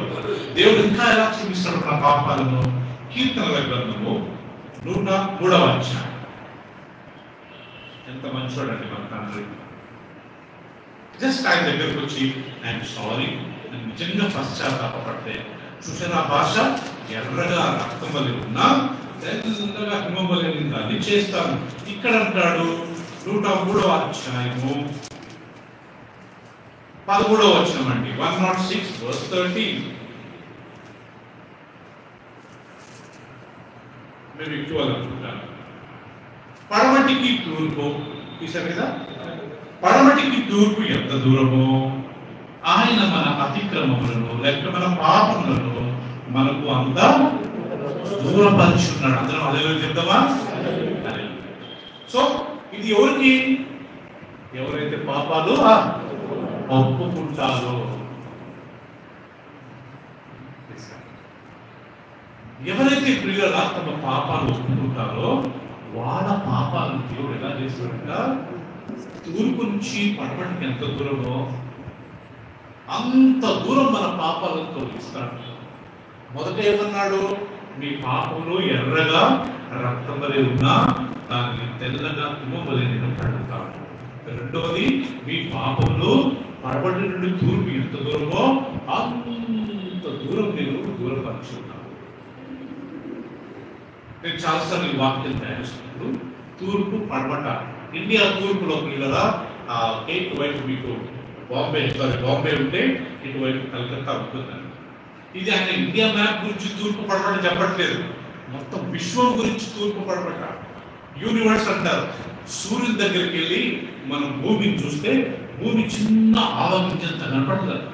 దేవుడు ఇంకా ఎలా చూపిస్తాడు మన పాపాలను? కీర్తనల గ్రంథము 103వ అధ్యాయం. ఎంత మంచోడండి మన తండ్రి. జస్ట్ ఆయన దగ్గరకు వచ్చి ఐఎమ్ సారీ, నేను నిజంగా పశ్చాత్తాపపడితే చూసారా భాష ఎర్రగా రక్తం వలె ఉన్నా తెల్లగా హిమం వలె అది చేస్తాను. ఇక్కడ అంటాడు 103వ అధ్యాయము 13వ వచనం అండి. 106:13. మేము ఎక్కువ అనుకుంటాను. పడమటికి తూర్పు తీసారు కదా, పడమటికి తూర్పు ఎంత దూరమో ఆయన మన అతిక్రమములను లేక మన పాపములను మనకు అంత దూరపరుచున్నాడు. అందరం అదే చెప్తామా? సో ఇది ఎవరికి? ఎవరైతే పాపాలు ఒప్పుకుంటారో, ఎవరైతే ప్రియుల తమ పాపాలు ఒప్పుకుంటారో వాళ్ళ పాపాలు దేవుడు ఎలా చేస్తాడంట? తూర్పు నుంచి పడమటికి ఎంత దూరమో అంత దూరం మన పాపాలను తొలగిస్తాడు. మొదట ఏమన్నాడు? మీ పాపములు ఎర్రగా రక్తం వలె ఉన్నా దాన్ని తెల్లగా హిమం వలె నేను కడుగుతాను. రెండవది, మీ పాపములు పడమటి నుండి తూర్పు ఎంత దూరమో అంత దూరం నేను దూరపరుచున్నాను. నేను చాలాసార్లు ఈ వాక్యం తయారుస్తున్నప్పుడు తూర్పు పడమట, ఇండియా తూర్పులో పిల్లల ఇటువైపు మీకు బాంబే ఉంటే ఇటువైపు కలకత్తా ఉంటుందండి. ఇది ఆయన ఇండియా మ్యాప్ గురించి తూర్పు పడమట చెప్పట్లేదు, మొత్తం విశ్వం గురించి తూర్పు పడమట. యూనివర్స్ అంటారు. సూర్యుని దగ్గరికి వెళ్ళి మనం భూమిని చూస్తే భూమి చిన్న ఆవగించంత కనపడలేదు.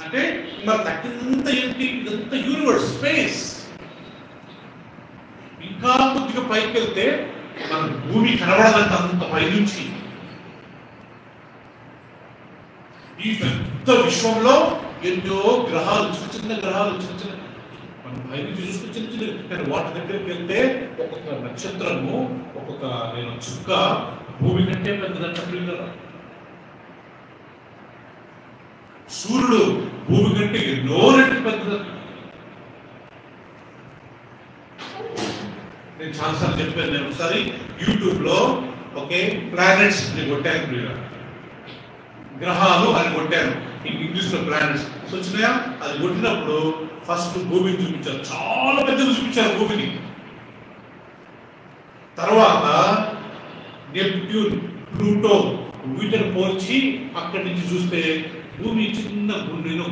అంటే మరి తక్కినంత ఏంటి? ఇదంతా యూనివర్స్, స్పేస్. ఇంకా కొద్దిగా పైకి వెళ్తే మన భూమి కనబడదంట, అంత పై నుంచి. ఈ పెద్ద విశ్వంలో ఎన్నో గ్రహాలు, చిన్న చిన్న గ్రహాలు, చిన్న చిన్న మనం పై నుంచి చూస్తే చిన్న చిన్న, కానీ వాటి దగ్గరికి వెళ్తే ఒక్కొక్క నక్షత్రము, ఒక్కొక్క చుక్క భూమి కంటే పెద్దదంట పిల్లలు. సూర్యుడు భూమి కంటే ఎన్నో రెట్లు పెద్దదంట. నేను చాలాసార్లు చెప్పాను. నేను ఒకసారి యూట్యూబ్ లో ఓకే ప్లానెట్స్ అని కొట్టాను, పిల్లలు గ్రహాలు అని కొట్టాను, ఇంగ్లీష్ లో ప్లానెట్స్ వచ్చినాయా. అది కొట్టినప్పుడు ఫస్ట్ భూమిని చూపించారు, చాలా పెద్దగా చూపించారు భూమిని. తర్వాత నెప్ట్యూన్, ప్లూటో వీటిని పోల్చి అక్కడి నుంచి చూస్తే భూమి చిన్న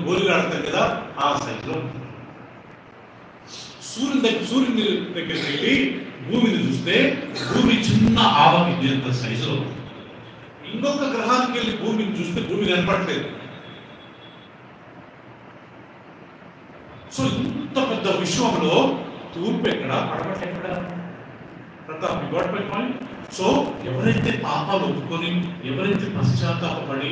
గోలిగాడతాం కదా ఆ సైజులో. సూర్యుని దగ్గరికి వెళ్ళి భూమిని చూస్తే భూమి చిన్న ఆవగింజంత సైజులో. ఇంకొక గ్రహానికి వెళ్ళి భూమిని చూస్తే భూమి కనపడలేదు. సో ఇంత పెద్ద విశ్వంలో తూర్పు ఎక్కడ, పడమట ఎక్కడ? సో ఎవరైతే పాపాలు ఒప్పుకొని, ఎవరైతే పశ్చాత్తాపడి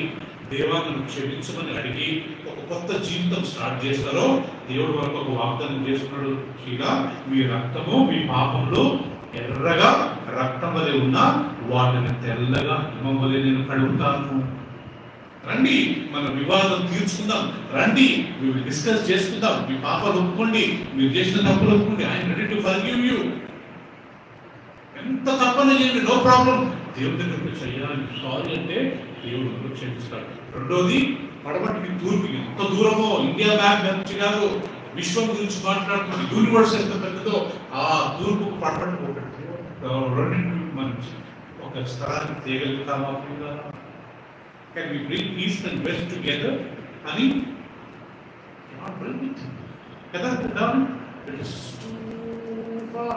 దేవాన్ని క్షమించమని అడిగి ఒక కొత్త జీవితం స్టార్ట్ చేస్తారో దేవుడు వరకు ఒక వాగ్దానం చేస్తున్నాడు. ఇలా మీ రక్తము, మీ పాపంలో ఎర్రగా రక్తం వలె ఉన్న వాటిని తెల్లగా హిమం వలె నేను కడుగుతాను. రండి మన వివాదం తీర్చుకుందాం, రండి డిస్కస్ చేసుకుందాం. మీ పాపాలు ఒప్పుకోండి, మీరు చేసిన తప్పులు ఒప్పుకోండి. I am ready to forgive you. ఎంత తప్పని చేయండి, నో ప్రాబ్లం, దేవుడి దగ్గరికి చెయ్యాలి, సారీ అంటే దేవుడు క్షమిస్తాడు. రెండోది, పడమటికి తూర్పుకి ఎంత దూరమో, ఇండియా మ్యాప్ నుంచి కాదు, విశ్వం గురించి మాట్లాడుతుంది, యూనివర్స్ ఎంత పెద్దదో, ఆ తూర్పు పడమటి ఒకటి రెండింటి మంచి ఒక స్థలాన్ని తీయగలుగుతామా? Can we bring east and west together? అని cannot bring it. కదా down, it is too far.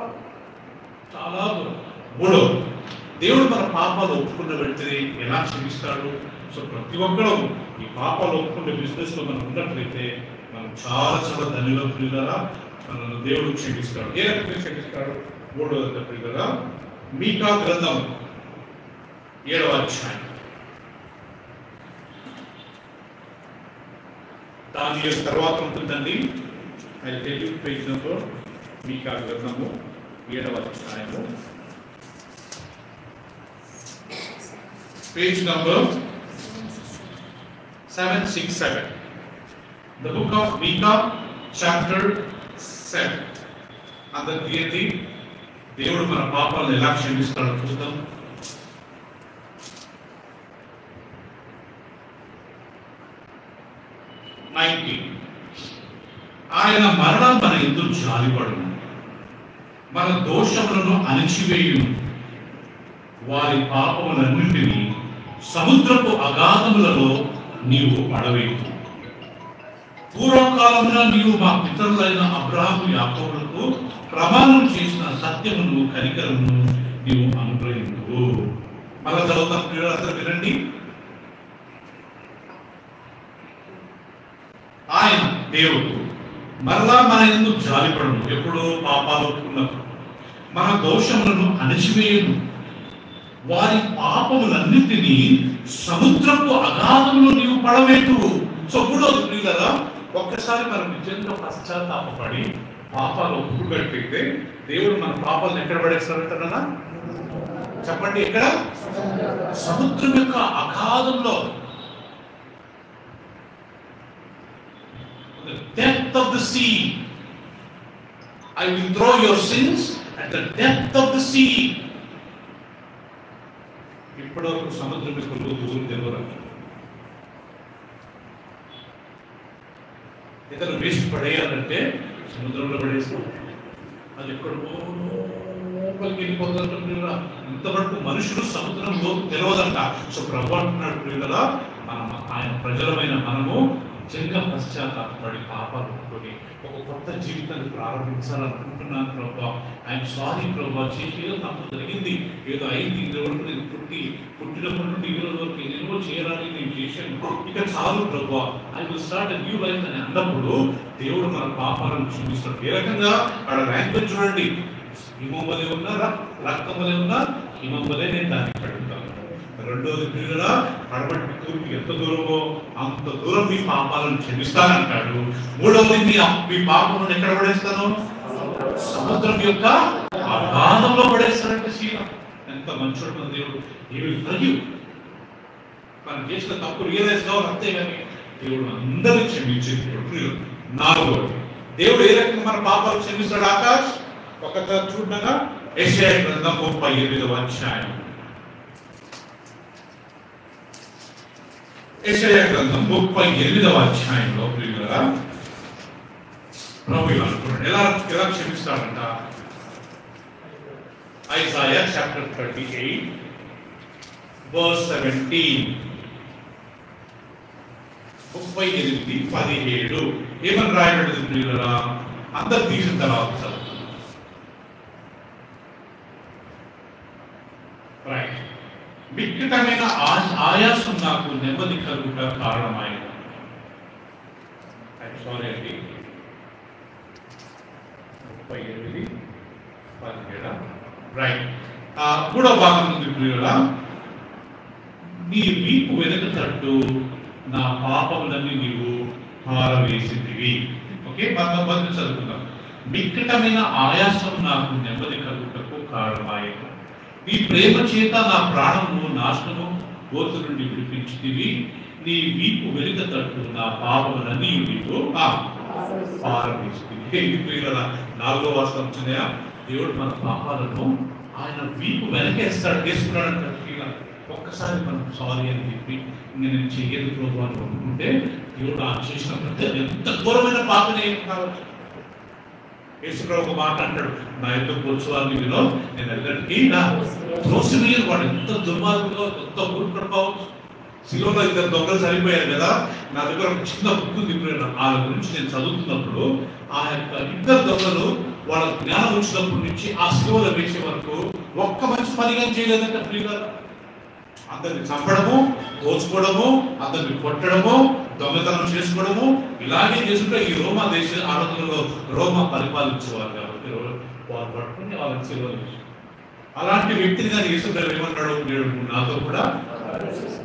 చాలా దూరం. మూడో, దేవుడు మన పాపాలు ఒప్పుకున్న వెంటనే ఎలా క్షమిస్తాడు? సో ప్రతి ఒక్కరూ ఈ పాపాలు ఒప్పుకునే బిజినెస్ లో మనం ఉన్నట్లయితే మనం చాలా చాలా ధన్యులు కదా, మనల్ని దేవుడు క్షమిస్తాడు. ఏ రకంగా క్షమిస్తాడు? మూడవది కదా, మీకా గ్రంథం 7వ అధ్యాయం, దాని తర్వాత ఉంటుందండి. I tell you page number, Micah గ్రంథము 7వ అధ్యాయము, page number 767. The book of Micah, chapter 7. అందరూ తీయండి. దేవుడు మన పాపాలను ఎలా క్షమిస్తాడో చూద్దాం. ఆయన మరణం మన యందు జాలిపడును, మన దోషములను అణిచివేయును, వారి పాపములన్నింటినీ సముద్రపు అగాధములలో నీవు పడవేయు. పూర్వకాలమున నీవు మా పితరులైన అబ్రాహాము యాకోబులకు ప్రమాణం చేసిన సత్యమును కనికరమును నీవు అనుగ్రహించు. మళ్ళా చదువుతాం, అందరూ వినండి. ఆయన దేవుడు మరలా మన యందు జాలిపడును, ఎప్పుడు పాపాలు ఒప్పుకున్నప్పుడు, మన దోషములను అణిచివేయును, వారి పాపములన్నింటినీ సముద్రపు అగాధంలో నీవు పడవేటు. సో మూడోది కదా, ఒక్కసారి మనం నిజంగా పశ్చాత్తాపడి పాపాలు ఒప్పుకున్నట్లయితే దేవుడు మన పాపాలను ఎక్కడ పడేస్తాడంటారా? చెప్పండి, ఎక్కడ? సముద్రం యొక్క అగాధంలో, the depth of the sea. I will throw your sins at the depth of the sea. ఇప్పటివరకు సముద్రం యొక్క లోతు తెలియదు. ఇతను వేస్ట్ పడేయాలంటే సముద్రంలో పడేస్తాం, అది ఎక్కడికో లోపలికి వెళ్ళిపోతుందంట. ఇంతవరకు మనుషులు సముద్రం లోతు తెలియదంట. సో ప్రభు అంటున్నాడు కదా, మనం ఆయన ప్రజలమైన మనము నిజంగా పశ్చాత్తాపడి పాపాలు ఒప్పుకొని ఒక కొత్త జీవితాన్ని ప్రారంభించాలనుకుంటున్నాను ప్రభా. ఐఎమ్ సారీ ప్రభా, చేసేదో తప్పు జరిగింది, ఏదో అయింది, ఇంతవరకు నేను పుట్టినప్పటి నుండి ఈ రోజు వరకు ఎన్నో చేయాలని నేను చేశాను, ఇక చాలు ప్రభా, I will start a new life అని అన్నప్పుడు దేవుడు మన పాపాలను క్షమిస్తాడు. ఏ రకంగా ఆడ ర్యాంక్ చూడండి, హిమం వలె ఉన్నా, రక్తం వలె ఉన్నా, హిమం వలె నేను దాన్ని కడుగుతాను. రెండోది ప్రియులారా, పడమటి తూర్పు ఎంత దూరమో అంత దూరం మీ పాపాలను క్షమిస్తానంటాడు. మూడవది, మీ పాపలను ఎక్కడ పడేస్తాను? సముద్రం యొక్క అగాధంలో పడేస్తాడంటే శ్రీరామ్. ఎంత మంచోడు మన దేవుడు. మనం చేసిన తప్పు రియలైజ్ కావాలి, అంతే కానీ దేవుడు అందరినీ క్షమించేది. నాలుగవది, దేవుడు ఏ రకంగా మన పాపాలు క్షమిస్తాడు? ఆకాష్ ఒకసారి చూడగా యెషయా గ్రంథం 38వ అధ్యాయం, యెషయా గ్రంథం 38వ అధ్యాయంలో ప్రియులారా ప్రభు అనుకున్నాడు ఎలా క్షమిస్తాడంట. ఐసాయా చాప్టర్ 38 verse 17, 38:17 ఏమని రాయబడింది ప్రియులారా? అందరు తీసిన తర్వాత రైట్. మిక్కటమైన ఆయాసం నాకు నెమ్మది కలుగుట కారణమైన. సారీ అండి, 38:17 రైట్. మూడో భాగం ఉంది ప్రియులారా, నీ వీపు వెనుక తట్టు నా పాపములన్నీ నీవు పారవేసిందివి. ఓకే, మనం చదువుకుందాం. మిక్కటమైన ఆయాసం నాకు నెమ్మది కలుగుటకు కారణమాయను, నీ ప్రేమ చేత నా ప్రాణము నాశనము గోతు నుండి విడిపించితివి, నీ వీపు వెనుక తట్టు నా పాపములన్నీ నీవు పారవేసిందివి. నాలుగో వాస్తవం వచ్చినాయా? దేవుడు మన పాపాలను ఆయన వీపు వెనకేస్తాడు, వేసుకున్నాడు. ఒక్కసారి మనం సారీ అని చెప్పి నేను చెయ్యదు ప్రభు అని అనుకుంటే దేవుడు ఆ చేసిన ప్రతి ఎంత ఘోరమైన పాపనే కావచ్చు. యేసుప్రభు ఒక మాట అంటాడు, నా యొక్క పోల్చువారిని వినో నేను ఎల్లరికీ నా త్రోసివేయను. వాడు ఎంత దుర్మార్గులో ఎంత ఊరుకుడు కావచ్చు. శిలువలో ఇద్దరు దొంగలు చనిపోయారు కదా, నా దగ్గర ఒక చిన్న బుక్ ఉంది, వాళ్ళ గురించి నేను చదువుతున్నప్పుడు ఆ యొక్క ఇద్దరు దొంగలు వాళ్ళ జ్ఞానం వచ్చినప్పటి నుంచి ఆ శిలువలో వేసే వరకు ఒక్క మంచి పనిగా చేయలేదంటే ప్రియుల అందరిని చంపడము, దోచుకోవడము, అందరిని కొట్టడము, దొంగతనం చేసుకోవడము, ఇలాగే చేసుకుంటే ఈ రోమా దేశ ఆనందంలో రోమా పరిపాలించేవారు కాబట్టి వారు పట్టుకుని వాళ్ళని శిలువలో అలాంటి వ్యక్తిని కానీ యేసుప్రభు ఏమన్నాడు, నేడు నాతో కూడా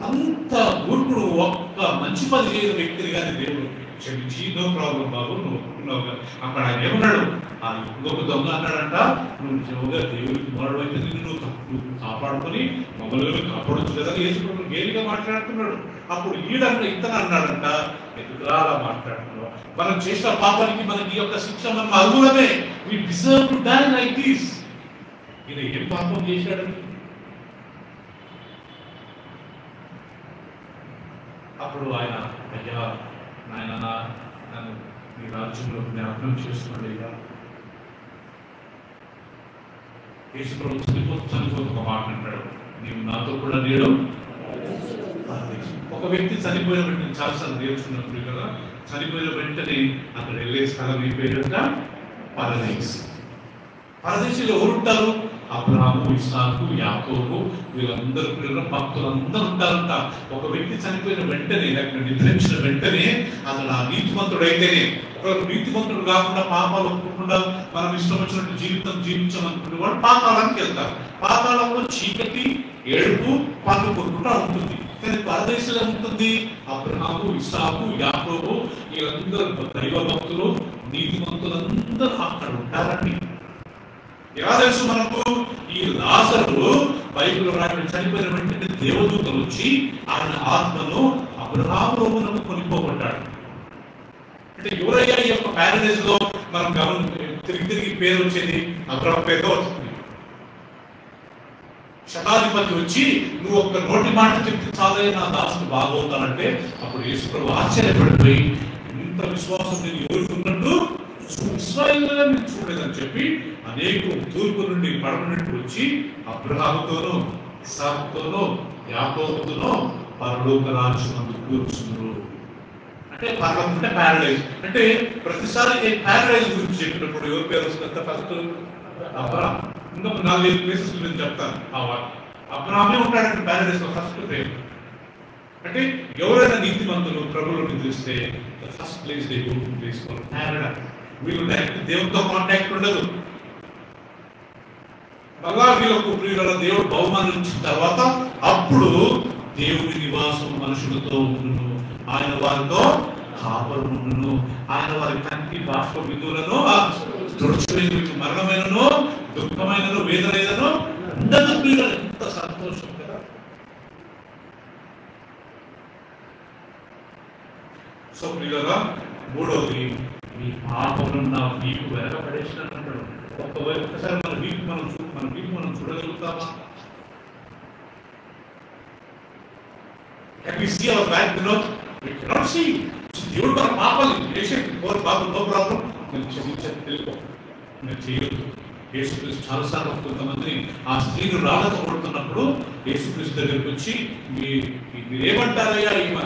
అంత ఊరుకుడు ఒక్క మంచి పని చేయని వ్యక్తిని కానీ దేవుడు క్షమించి నో ప్రాబ్లం బాబు నువ్వు ఒప్పుకున్నావు కదా. అక్కడ ఆయన ఏమన్నాడు, ఇంకొక దొంగ అన్నాడంట, నువ్వు నిజంగా దేవుడికి మొరడు అయితే నువ్వు కాపాడుకొని మమ్మల్ని కాపాడొచ్చు కదా. యేసుప్రభు గేలిగా మాట్లాడుతున్నాడు. అప్పుడు ఈడంటే ఇతను అన్నాడంట, ఎందుకురా అలా మాట్లాడుతున్నావు, మనం చేసిన పాపానికి మనకి ఈ యొక్క శిక్ష మనం అర్హులమే, we deserve to die like this. ఈయన ఏం పాపం చేశాడని అప్పుడు ఆయన, అయ్యా నాయన నన్ను మీ రాజ్యంలో జ్ఞాపకం చేసుకున్నాడు. అయ్యా యేసుప్రభు చనిపోతూ ఒక మాట అంటాడు, నీవు నాతో కూడా లేడు. ఒక వ్యక్తి చనిపోయిన వెంటనే చాలాసార్లు నేర్చుకున్నప్పుడు కదా, చనిపోయిన వెంటనే అక్కడ వెళ్ళే స్థలం ఏ పేరుట పరదేశ్. పరదేశంలో ఎవరు ఉంటారు, అబ్రహాము, ఇస్సాకు, యాకోబు, వీళ్ళందరూ భక్తులందరూ ఉంటారంట. ఒక వ్యక్తి చనిపోయిన వెంటనే లేకపోతే నిద్రించిన వెంటనే అతను ఆ నీతిమంతుడు అయితేనే, ఒకవేళ నీతిమంతుడు కాకుండా పాపాలు ఒప్పుకుండా మనం ఇష్టం వచ్చినట్టు జీవితం జీవించాలనుకునే వాడు పాతాళానికి వెళ్తారు. పాతాళంలో చీకటి, ఏడుపు, పన్ను కొట్టుకుంటా ఉంటుంది. కానీ పరదేశంలో ఉంటుంది అబ్రహాము, ఇస్సాకు, యాకోబు, వీళ్ళందరూ దైవ భక్తులు, నీతిమంతులందరూ అక్కడ ఉంటారండి. ఎలా తెలుసు మనకు, ఈ లాజరు బైబిల్లో రాయబడి చనిపోయిన వెంటనే దేవదూతలు వచ్చి ఆయన ఆత్మను అబ్రహామునకు కొనిపోబడ్డాడు. అంటే ఎవరయ్యా ఈ యొక్క ప్యారడైజ్ లో మనం తిరిగి పేరు వచ్చేది అబ్రహాం పేరుతో వచ్చింది. శతాధిపతి వచ్చి నువ్వు ఒక్క నోటి మాట చెప్తే చాలే నా దాసుడు బాగవుతానంటే అప్పుడు యేసుప్రభు ఆశ్చర్యపడిపోయి, ఇంత విశ్వాసం నేను ఎవరికి ఉన్నట్టు ఇశ్రాయేలులో మీరు చూడలేదని చెప్పి అనేక తూర్పు నుండి పడమ నుండి వచ్చి అబ్రహాముతోనూ, ఇస్సాకుతోనూ, యాకోబుతోనూ పరలోక రాజ్యమందు కూర్చున్నారు. అంటే పరలోకం అంటే ప్యారడైజ్. అంటే ప్రతిసారి ప్యారడైజ్ గురించి చెప్పినప్పుడు ఎవరి పేరు వస్తుందంటే ఫస్ట్ అబ్రహాం. ఇంకా 4-5 ప్లేసెస్ నేను చెప్తాను. ఆ వాక్యం అబ్రహామే ఉంటాడంటే ప్యారడైజ్ లో ఫస్ట్ పేరు. అంటే ఎవరైనా నీతిమంతులు ప్రభువులో నిద్రిస్తే first place they go to place for paradise. వీళ్ళు డైరెక్ట్ దేవుడితో కాంటాక్ట్ ఉండదు. మళ్ళా వీళ్ళకు ప్రియుల దేవుడు బహుమానం ఇచ్చిన తర్వాత అప్పుడు దేవుడి నివాసం మనుషులతో ఉండును, ఆయన వారితో కాపరును, ఆయన వారి కంటి బాష్ప బిందువులను మరణమైనను దుఃఖమైనను వేదనైనను ఉండదు. ప్రియుల ఎంత సంతోషం కదా. సో ప్రియులరా, మూడవది మీ పాపమును నా వీపు వెనకబడేసినాను అంటాడు. ఒక్కసారి మన వీపు మనం చూడగలుగుతామా? Can we see our bad below? We cannot see. దేవుడు మన పాపాలు నో ప్రాబ్లం, నేను క్షమించని తెలుగు నేను చేయొద్దు. యేసుక్రీస్తు చాలాసార్లు కొంతమంది ఆ స్త్రీలు రాళ్ళతో కొడుతున్నప్పుడు యేసుక్రీస్తు దగ్గరికి వచ్చి మీరేమంటారయ్యా, ఈమె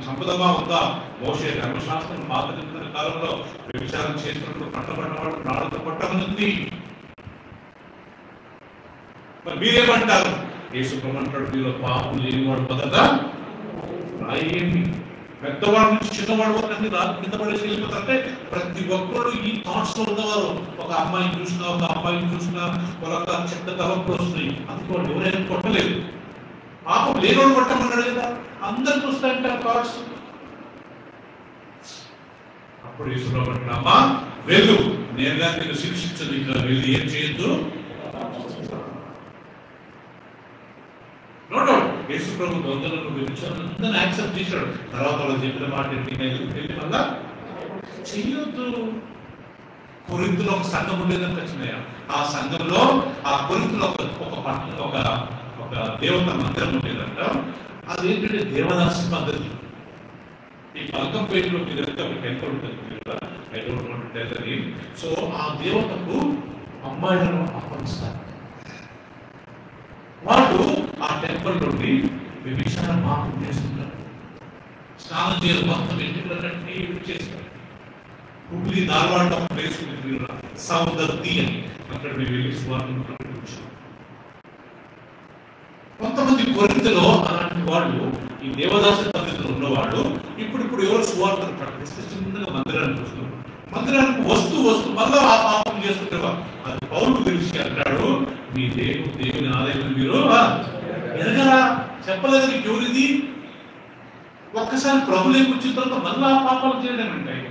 సంపదమా ఉందా? మోషే ధర్మశాస్త్రం పాత నిబంధన కాలంలో వ్యభిచారం చేసినప్పుడు పట్టబడినవాడు రాళ్ళతో కొట్టమనుంది. మరి మీరేమంటారు? యేసుప్రభు అంటాడు, మీలో పాపం లేనివాడు మొదట రాయేమి. పెద్దవాడు నుంచి చిన్నవాడు వరకు అన్ని రాళ్ళు కింద పడేసి వెళ్ళిపోతారంటే ప్రతి ఒక్కరు ఈ థాట్స్ లో ఉన్నవారు. ఒక అమ్మాయిని చూసినా, ఒక అబ్బాయిని చూసినా వాళ్ళ చెత్త తలపులు వస్తున్నాయి. అందుకోండి ఎవరైనా కొట్టలేదు. పాపం లేనోడు కొట్టమన్నాడు కదా, అందరికి వస్తాయంటే ఆ థాట్స్. అప్పుడు యేసుప్రభు అంటాడు, అమ్మా వెళ్ళు, నేరుగా నేను శిక్షించదు, ఇక్కడ వెళ్ళి ఏం చేయొద్దు. నో డౌట్ యేసుప్రభు దొంగలను అందరిని యాక్సెప్ట్ చేశాడు. తర్వాత వాళ్ళు చెప్పిన మాట వెళ్ళి వల్ల చెయ్యొద్దు. కొరింథులో ఒక సంఘం ఉండేదంట చిన్నయ్య. ఆ సంఘంలో ఆ కొరింథులో ఒక దేవత మందిరం ఉండేదంట. అదేంటంటే దేవదాసి పద్ధతి. ఈ పలకంపేటలో మీ దగ్గర ఒక టెంపుల్ ఉంటుంది కదా, I don't want to tell the name. So ఆ దేవతకు అమ్మాయిలను ఆహ్వానిస్తారు. వాళ్ళు ఆ టెంపుల్ నుండి విభిచార పాపం చేస్తుంటారు. స్నానం చేయడం మొత్తం ఇంటికి చేస్తారు. హుబ్లీ ధార్వాడ ప్లేస్ సౌదర్తి అని అక్కడ మేము వెళ్ళి సువార్తను ప్రకటించాం. కొంతమంది కొరింథీలో అలాంటి వాళ్ళు, ఈ దేవదాస పద్ధతిలో ఉన్నవాళ్ళు ఇప్పుడు ఎవరు సువార్తను ప్రకటిస్తే చిన్నగా మందిరానికి వస్తున్నారు. మందిరానికి వస్తూ మళ్ళా ఆ పాపం చేస్తుంటారు. అది పౌలు తెలిసి అంటాడు, మీ దేవుని ఆలయం మీరు ఎరగరా, చెప్పలేదు నీకు ఎవరిది. ఒక్కసారి ప్రభులేకి వచ్చిన తర్వాత మళ్ళా ఆ పాపాలు చేయడం ఉంటాయి.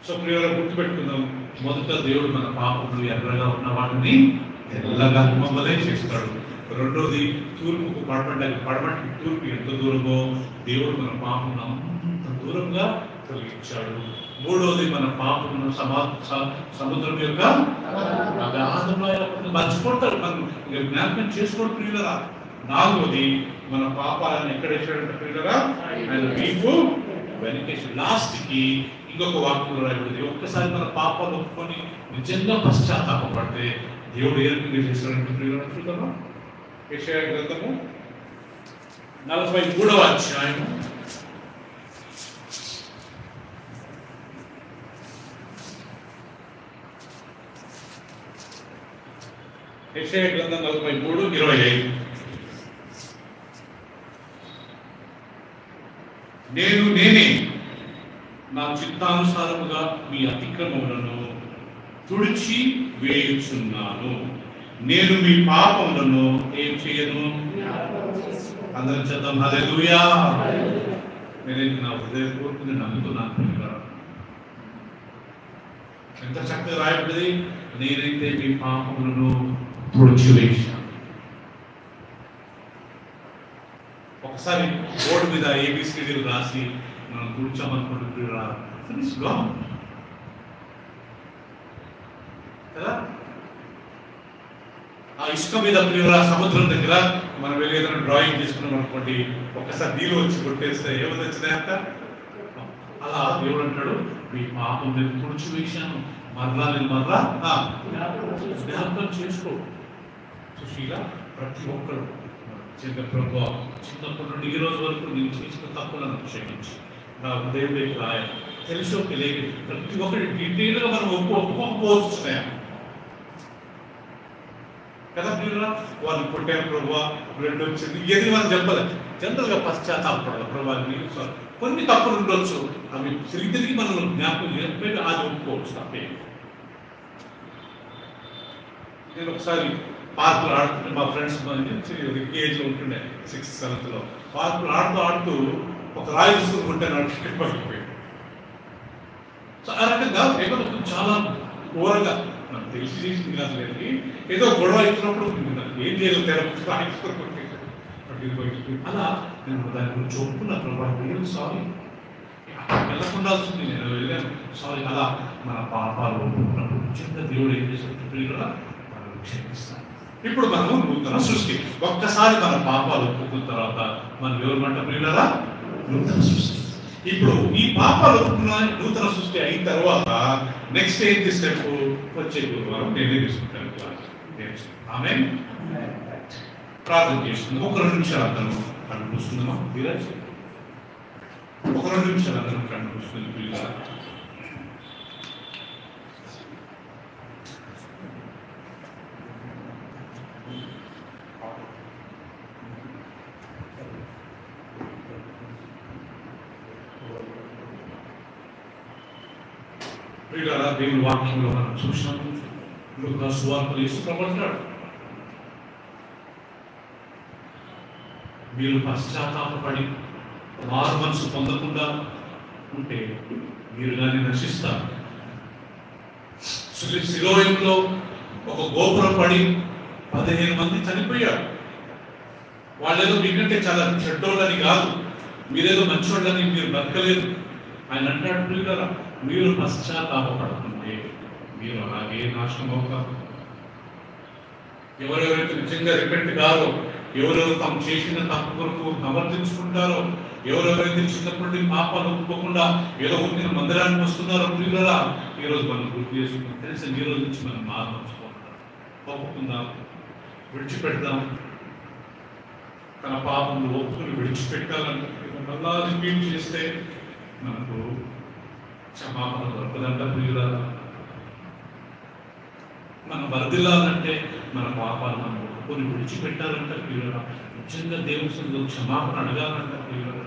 సో ప్రియులను గుర్తుపెట్టుకుందాం, మొదట దేవుడు మన పాపములు ఎర్రగా ఉన్న వాటిని తెల్లగా హిమవలే చేస్తాడు. రెండోది తూర్పుకు పడమటికి తూర్పు ఎంత దూరమో దేవుడు మన పాపమును అంత దూరంగా తొలగించాడు. మూడోది మన పాపమును సముద్రం యొక్క మర్చిపోతాడు, మనం జ్ఞాపకం చేసుకోవడం ప్రియులరా. నాలుగోది మన పాపాలను ఎక్కడ వేసాడంటే ప్రియులరా, ఆయన వీపు వెనకేసి. లాస్ట్ కి ఇంకొక వాక్యంలో రాయబడింది, ఒక్కసారి మన పాపాలు ఒప్పుకొని నిజంగా పశ్చాత్తాపడితే దేవుడు ఏ రకంగా చేస్తాడంటే ప్రియులరా. చూద్దామా, యెషయా గ్రంథము 43వ అధ్యాయము యెషయా గ్రంథం 43:25. నేనే నా చిత్తానుసారముగా మీ అతిక్రమములను తుడిచి వేయుచున్నాను, నేను మీ పాపములను ఏం చేయను. అందరం చేద్దాం హల్లెలూయా. నేనైతే నా హృదయపూర్వకంగా నమ్ముతున్నాను. ఎంత చక్కగా రాయబడింది, నేనైతే మీ పాపములను తుడిచివేశాను. ఒకసారి బోర్డు మీద ఏబిసిడీలు రాసి మనం తుడిచామనుకుంటున్నా కదా. ఆ ఇసుక మీద ప్రియుల సముద్రం దగ్గర మనం వెళ్ళి ఏదైనా డ్రాయింగ్ చేసుకున్నాం అనుకోండి, ఒకసారి నీళ్ళు వచ్చి కొట్టేస్తే ఏమైనా వచ్చినాయంట. అలా దేవుడు అంటాడు, మీ పాపం నేను తుడిచివేశాను, మరలా జ్ఞాపకం చేసుకో. సుశీల ప్రతి ఒక్కరు చిన్నప్పటి నుండి ఈ రోజు వరకు నేను చేసిన తప్పులను క్షమించి నా హృదయంలోకి రాయ తెలుసో తెలియదు ప్రతి ఒక్కరి డీటెయిల్గా మనం ఒప్పుకోకపోవచ్చు కదా. వాళ్ళు కొట్టారు ప్రభావ, బ్లడ్ వచ్చింది, ఏది మనం చెప్పలేదు. జనరల్గా పశ్చాత్తాపడాలి ప్రభావ. కొన్ని తప్పులు ఉండొచ్చు, అవి తిరిగి మనం జ్ఞాపకం చేయకపోతే అది ఒప్పుకోవచ్చు, తప్పే. నేను ఒకసారి పార్కులు ఆడుతుంటే మా ఫ్రెండ్స్ ఏజ్లో ఉంటుండే 6th 7th పార్కులు ఆడుతూ ఒక రాయి తీసుకుంటే క్రికెట్ పడిపోయాడు. సో ఆ రకంగా ఏమన్నా చాలా ఘోరంగా నాకు తెలిసి చేసింది కాదు, లేదు ఏదో గొడవ ఇచ్చినప్పుడు ఏం చేయాలి అలా నేను దాని గురించి ఒప్పుకున్నా ప్రభావం, సారీ వెళ్ళకుండాల్సింది, నేను వెళ్ళాను, సారీ. అలా మన పాపాలు ఒప్పుకున్నప్పుడు చిన్న దేవుడు ఏం చేసినట్టు మనం క్షమిస్తాను. ఇప్పుడు మనము నూతన సృష్టి. ఒక్కసారి మన పాపాలు ఒప్పుకున్న తర్వాత మనం ఎవరిమంట ప్రియులరా, నూతన సృష్టి. ఇప్పుడు ఈ పాపాలు ఒప్పుకున్న నూతన సృష్టి అయిన తర్వాత నెక్స్ట్ ఏంటి స్టెప్? వచ్చే గురువారం నేనే తీసుకుంటాను క్లాస్. ఆమేన్. ప్రార్థన చేసుకుందాం. ఒక 2 నిమిషాలు అందరం కళ్ళు మూసుకుందామా? ధీరజ్, ఒక 2 నిమిషాలు అందరం కళ్ళు మూసుకుంది పిల్లలు. దేవుని వాక్యంలో మనం చూసినాము, లూకా సువార్తలో యేసు ప్రభువు అంటాడు, మీరు పశ్చాత్తాపపడి మారు మనసు పొందకుండా ఉంటే మీరు దాన్ని నశిస్తారు. సిలోయంలో ఒక గోపురం పడి 15 మంది చనిపోయారు. వాళ్ళేదో మీకంటే చాలా చెడ్డోళ్ళని కాదు, మీరేదో మంచోళ్ళని మీరు బతకలేదు. ఆయన అంటాడు, ప్రియులారా, మీరు పశ్చాత్తాపపడుతుంటే మీరు అలాగే నాశనం అవుతారు. ఎవరెవరైతే నిజంగా రిపెంట్ కాదో, ఎవరెవరు తాము చేసిన తప్పు కొరకు సమర్థించుకుంటారో, ఎవరెవరైతే చిన్నప్పటి నుండి పాపాలు ఒప్పుకోకుండా ఏదో ఒకటి మందిరానికి వస్తున్నారో, ప్రియులారా, ఈరోజు మనం గుర్తు చేసుకుంటాం. తెలిసిన ఈ రోజు నుంచి మనం మార్చుకుంటాం, ఒప్పుకుందాం, విడిచిపెడదాం. తన పాపంలో ఒప్పుకుని విడిచిపెట్టాలంటే మళ్ళా రిపీట్ చేస్తే మనకు క్షమాపణ దొరకదంట. ప్రియులారా, మనం వర్ధిల్లాలంటే మన పాపాలు మనం ఒప్పుకొని విడిచిపెట్టాలంట. ప్రియులారా, నిజంగా దేవుని సన్నిధిలో క్షమాపణ అడగాలంట. ప్రియులారా,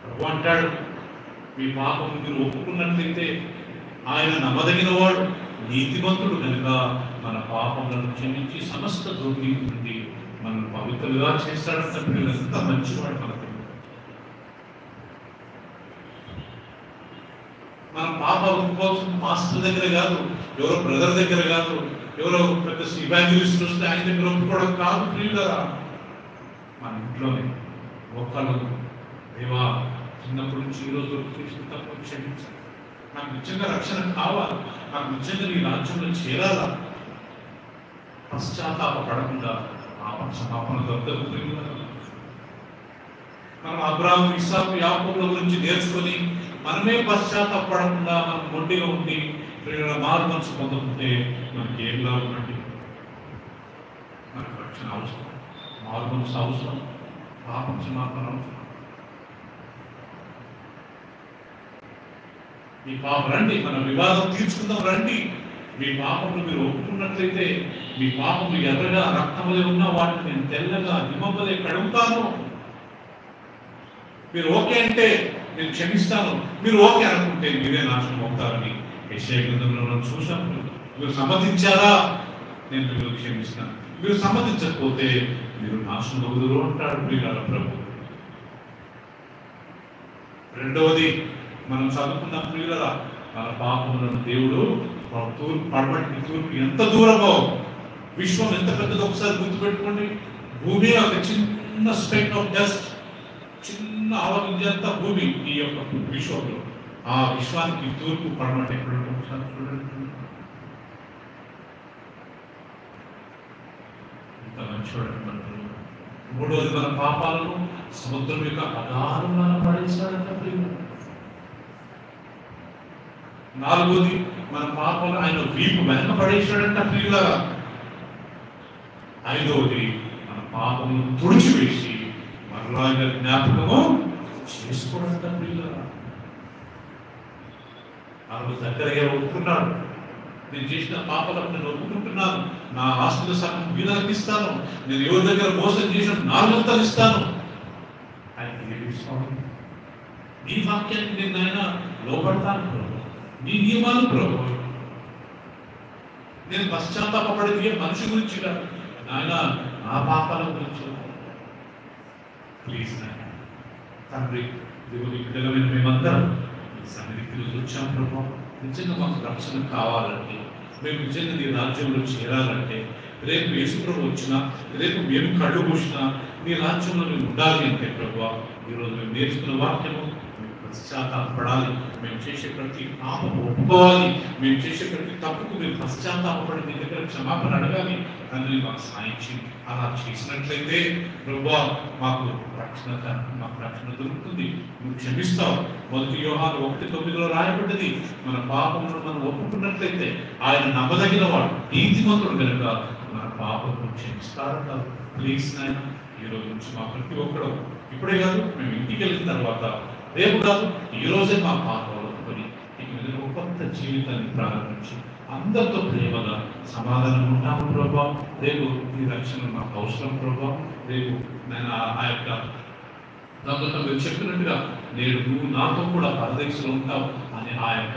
ప్రభు అంటాడు, మీ పాపం మీరు ఒప్పుకున్నట్లయితే ఆయన నమ్మదగిన వాడు, నీతిమంతుడు కనుక మన పాపములను క్షమించి సమస్త దుర్నీతి నుండి మనం పవిత్రులుగా చేస్తాడంట. పిల్లలు ఎంత మంచివాడు మనకు. మనం పాపాలు ఒప్పుకోవాల్సిన మాస్టర్ దగ్గర కాదు, ఎవరో బ్రదర్ దగ్గర కాదు, ఎవరో పెద్ద ఇవాంజలిస్ట్ వస్తే ఆయన దగ్గర ఒప్పుకోవడం కాదు. ప్రియులారా, మన ఇంట్లోనే ఒక్కళ్ళు, దేవా, చిన్నప్పటి నుంచి ఈ రోజు వరకు చేసిన తప్పు క్షమించాలి, నాకు నిజంగా రక్షణ కావాలి, నాకు నిజంగా నీ రాజ్యంలో చేరాలా, పశ్చాత్తాప పడకుండా పాప క్షమాపణ దొరకదు. మనం అబ్రాహాము, ఇస్సాకు, యాకోబుల గురించి నేర్చుకొని మనమే పశ్చాత్తాపడకుండా మనం మొండిగా ఉండి మారు మనసు పొందుకుంటే మనకి ఏం లాభం అండి? మనకు రక్షణ అవసరం, మారు మనసు అవసరం, పాప క్షమాపణ అవసరం. మీ పాపం రండి, మన వివాదం తీర్చుకుందాం రండి. మీ పాపములు మీరు ఒప్పుకున్నట్లయితే మీ పాపములు ఎర్రగా రక్తములే ఉన్న వాటిని నేను తెల్లగా హిమవలే కడుగుతాను. మీరు ఓకే అంటే నేను క్షమిస్తాను, మీరు ఓకే అనుకుంటే మీరే నాశనం అవుతారని యెషయా గ్రంథంలో మనం చూసాం. మీరు సమ్మతించారా, నేను మిమ్మల్ని క్షమిస్తాను, మీరు సమ్మతించకపోతే మీరు నాశనం అవుదురు అంటాడు ప్రియులారా ప్రభు. రెండవది, మనం చదువుకున్న ప్రియులారా, మన పాపములను దేవుడు పడమటికి తూర్పు ఎంత దూరమో, విశ్వం ఎంత పెద్దదో ఒకసారి గుర్తుపెట్టుకోండి. భూమి ఒక చిన్న స్పెక్ ఆఫ్ డస్ట్, చిన్న ఆవగింజంత భూమి ఈ యొక్క విశ్వంలో. ఆ విశ్వానికి తూర్పు పడమటి ఎక్కడ ఒకసారి చూడండి. ఇంత మంచివాడు. మూడవది, మన పాపాలను సముద్రం యొక్క అగాధంగా పడేశాడంట ప్రియులు. నాలుగోది, మన పాపాలు ఆయన వీపు వెనక పడేశాడంట ప్రియులారా. ఐదవది, మన పాపమును తుడిచివేసి మరలా జ్ఞాపకము చేసుకోవడంట ప్రియులారా. ఆ రోజు దగ్గరగా ఒప్పుకున్నాడు, నేను చేసిన పాపాలకు నేను ఒప్పుకుంటున్నాను, నా ఆస్తుల సగం వీళ్ళకి ఇస్తాను, నేను ఎవరి దగ్గర మోసం చేసిన 4 ఇస్తాను. నీ వాక్యానికి నేను ఆయన లోపడతాను ప్రభు, నీ నియమాలు ప్రభు. నేను పశ్చాత్తాపపడేది మనిషి గురించి కాదు, ఆయన నా పాపాల గురించి. ప్లీజ్ నాయన తండ్రి, దేవుని బిడ్డలమైన మేమందరం ఈ సన్నిధికి వచ్చాం ప్రభు. నిజంగా మాకు రక్షణ కావాలంటే, మేము నిజంగా నీ రాజ్యంలో చేరాలంటే, రేపు యేసు ప్రభు వచ్చినా, రేపు మేము కళ్ళు మూసినా నీ రాజ్యంలో మేము ఉండాలి అంటే ప్రభు, ఈరోజు మేము నేర్చుకున్న వాక్యము పశ్చాత్తాపడాలి. మేము చేసే ప్రతి పాపము ఒప్పుకోవాలి. మేము చేసే ప్రతి తప్పుకు మేము పశ్చాత్తాపడి నీ దగ్గర క్షమాపణ అడగాలి. తండ్రి, మాకు సాయించి అలా చేసినట్లయితే ప్రభువా మాకు రక్షణ దొరుకుతుంది, నువ్వు క్షమిస్తావు. 1 యోహాను 1:9 రాయబడ్డది, మన పాపములను మనం ఒప్పుకున్నట్లయితే ఆయన నమ్మదగిన వాడు, నీతిమంతుడు కనుక మన పాపము క్షమిస్తారంటారు. ప్లీజ్ నాయన, ఈ రోజు నుంచి మా ప్రతి ఒక్కరు, ఇప్పుడే కాదు మేము ఇంటికి వెళ్ళిన తర్వాత, రేపు కాదు ఈ రోజే మా పాపాలు ఒప్పుకొని ఒక కొత్త జీవితాన్ని ప్రారంభించి అందరితో ప్రేమగా సమాధానం ఉంటాము ప్రభా. రేపు ఈ రక్షణ మాకు అవసరం ప్రభా. రేపు నేను ఆ యొక్క దాంతో మీరు చెప్పినట్టుగా నేడు నువ్వు నాతో కూడా పరదేశంలో ఉంటావు అని ఆ యొక్క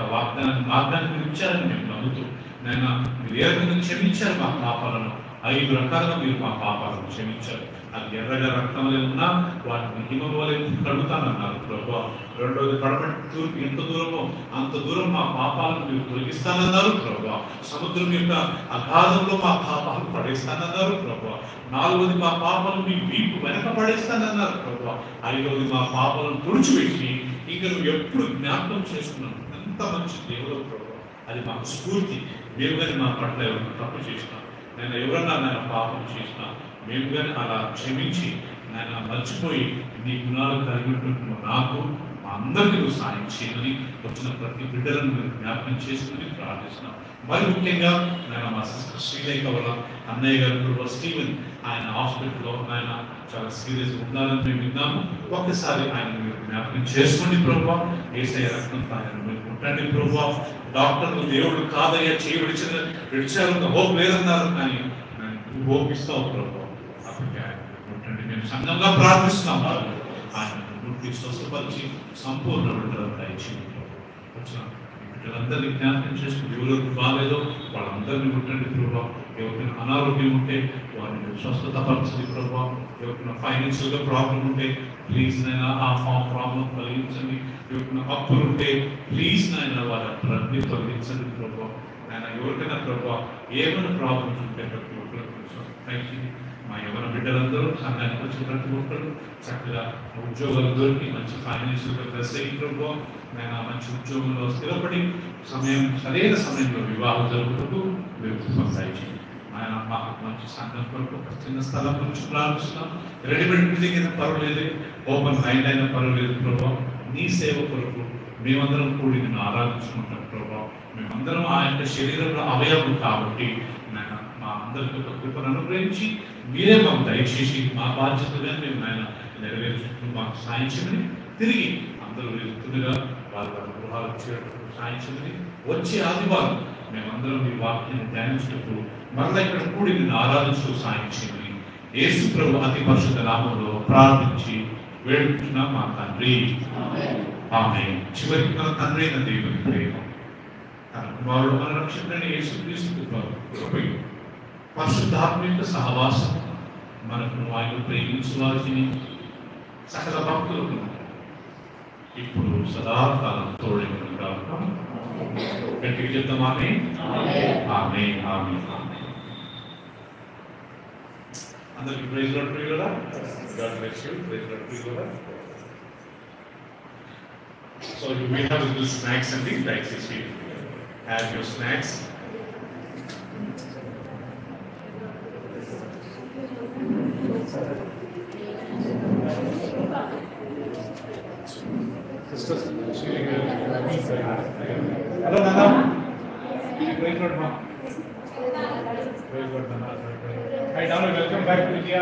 మార్గాన్ని మీరు ఇచ్చారని మేము నమ్ముతూ, నేను మీరు ఏ రకంగా క్షమించారు మా పాపాలను, 5 రకాలుగా మీరు మా పాపాలను క్షమించారు. అది ఎర్రగా రక్తం వలె ఉన్నా వాటిని హిమం వలె కడుగుతానన్నారు ప్రభా. రెండోది పడమటి తూర్పు ఎంత దూరమో అంత దూరం మా పాపాలను మీరు తొలగిస్తానన్నారు ప్రభా. సముద్రం యొక్క అగాధంలో మా పాపాలను పడేస్తానన్నారు ప్రభా. నాలుగోది మా పాపాలను మీ వీపు వెనక పడేస్తానన్నారు ప్రభా. ఐదవది మా పాపాలను తుడిచిపెట్టి ఇక నువ్వు ఎప్పుడు జ్ఞాపకం చేసుకున్నాను. ఎంత మంచి దేవుడు ప్రభా. అది మాకు స్ఫూర్తి. మేము కానీ మా పట్ల ఎవరైనా తప్పు చేసినా, నేను ఎవరన్నా నేను పాపం చేసినా, మేము కానీ అలా క్షమించి నేను మర్చిపోయి నీ గుణాలు కలిగి ఉంటున్న నాకు మా అందరికీ నువ్వు సాయం చేయమని వచ్చిన ప్రతి బిడ్డలను మీరు జ్ఞాపకం చేసుకుని ప్రార్థిస్తున్నాం. మరి ముఖ్యంగా నేను మా సిస్టర్ శ్రీలేఖ వల్ల అన్నయ్య గారు స్టీవెన్ ఆయన హాస్పిటల్లో ఆయన చాలా సీరియస్గా ఉండాలని మేము విన్నాము. ఒక్కసారి ఆయన మీరు జ్ఞాపకం చేసుకోండి ప్రభావ. యేసయ్య రక్తంతో ఆయన మీరు ముట్టండి ప్రభావ. డాక్టర్లు దేవుడు కాదయ్యా చేయి విడిచారు హోప్ లేదన్నారు, కానీ నువ్వు హోప్ ఇస్తావు ప్రభావ. అప్పటికే ఆయన ముట్టండి. మేము సంఘంగా ప్రార్థిస్తున్నాము. ఆయన ముట్టి స్వస్థపరిచి సంపూర్ణ విడుదల దయచేయండి. వచ్చిన వీళ్ళందరినీ జ్ఞాపకం చేసుకుని ఎవరికి బాగాలేదో వాళ్ళందరినీ ముట్టండి ప్రభావ. ఎవరికైనా అనారోగ్యం ఉంటే వారిని స్వస్థతపరచండి ప్రభావ. ఎవరికైనా ఫైనాన్షియల్గా ప్రాబ్లం ఉంటే ప్లీజ్ నైనా ఆ ప్రాబ్లం కలిగించండి. ఎవరికైనా అప్పులు ఉంటే ప్లీజ్ నైనా వారి అప్పులన్నీ తొలగించండి ప్రభావ. ఆయన ఎవరికైనా ప్రభావ ఏమైనా ప్రాబ్లమ్స్ ఉంటే ప్రతి ఒక్కరికి స్వస్థపరిచి మా ఎవరి బిడ్డలందరూ సంఘానికి వచ్చి ప్రతి ఒక్కరు చక్కగా ఉద్యోగాలు దొరికి మంచి ఫైనాన్షియల్గా ప్లస్ అయ్యి ప్రభావ. నేను మంచి ఉద్యోగంలో స్థిరపడి సరైన సమయంలో వివాహం జరుగుతూ మీరు కొనసాగించి ఆయన మాకు మంచి సంఘం కొరకు ఒక చిన్న స్థలం గురించి ప్రారంభిస్తున్నాం. రెడీమేడ్ బిల్డింగ్ అయినా పర్వాలేదు, ఓపెన్ మైండ్ అయినా పర్వాలేదు ప్రభావ. నీ సేవ కొరకు మేమందరం కూడి నిన్ను ఆరాధించుకుంటాం ప్రభావ. మేమందరం ఆ యొక్క శరీరంలో అవయవం కాబట్టి నేను మా అందరికీ ఒక కృపను అనుగ్రహించి మీరే మాకు దయచేసి మా బాధ్యతగా మేము ఆయన నెరవేర్చుకుంటూ మాకు సాయం చేయమని, తిరిగి అందరూ వెళ్తుండగా వాళ్ళ గృహాలు వచ్చేటప్పుడు సాయం చేయమని, వచ్చే ఆదివారం మేమందరం మీ వాక్యాన్ని ధ్యానించుకుంటూ మరలా ఇక్కడ కూడి నిన్ను ఆరాధించు సాయం చేయమని యేసు ప్రభు అతి పరిశుద్ధ నామములో ప్రార్థించి వేడుకుంటున్నాం మా తండ్రి. ఆమేన్. చివరికి మన తండ్రి అయిన దేవుని ప్రేమ, తన కుమారుడు మన రక్షకుడైన యేసుక్రీస్తు కృపయు పరిశుద్ధాత్మ యొక్క సహవాసం మనకు ఆయన ప్రేమించు వారిని సకల భక్తులకు ఇప్పుడు సదాకాలం తోడేగా గట్టిగా చెప్తాం. ఆమేన్. ఆమేన్. ఆమేన్. అందరికీ ప్రైజ్ లార్డ్ ప్రియులారా. God bless you. Praise Lord ప్రియులారా. So you will have a little snacks and things like this. Have your snacks. Sisters, hello Nana. Praise Lord, ma. Praise Lord, Nana. Hi, Nana. Welcome back to India.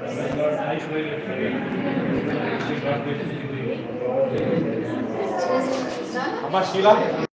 Praise Lord. Hi, praise Lord. God bless you. Amma Sheila.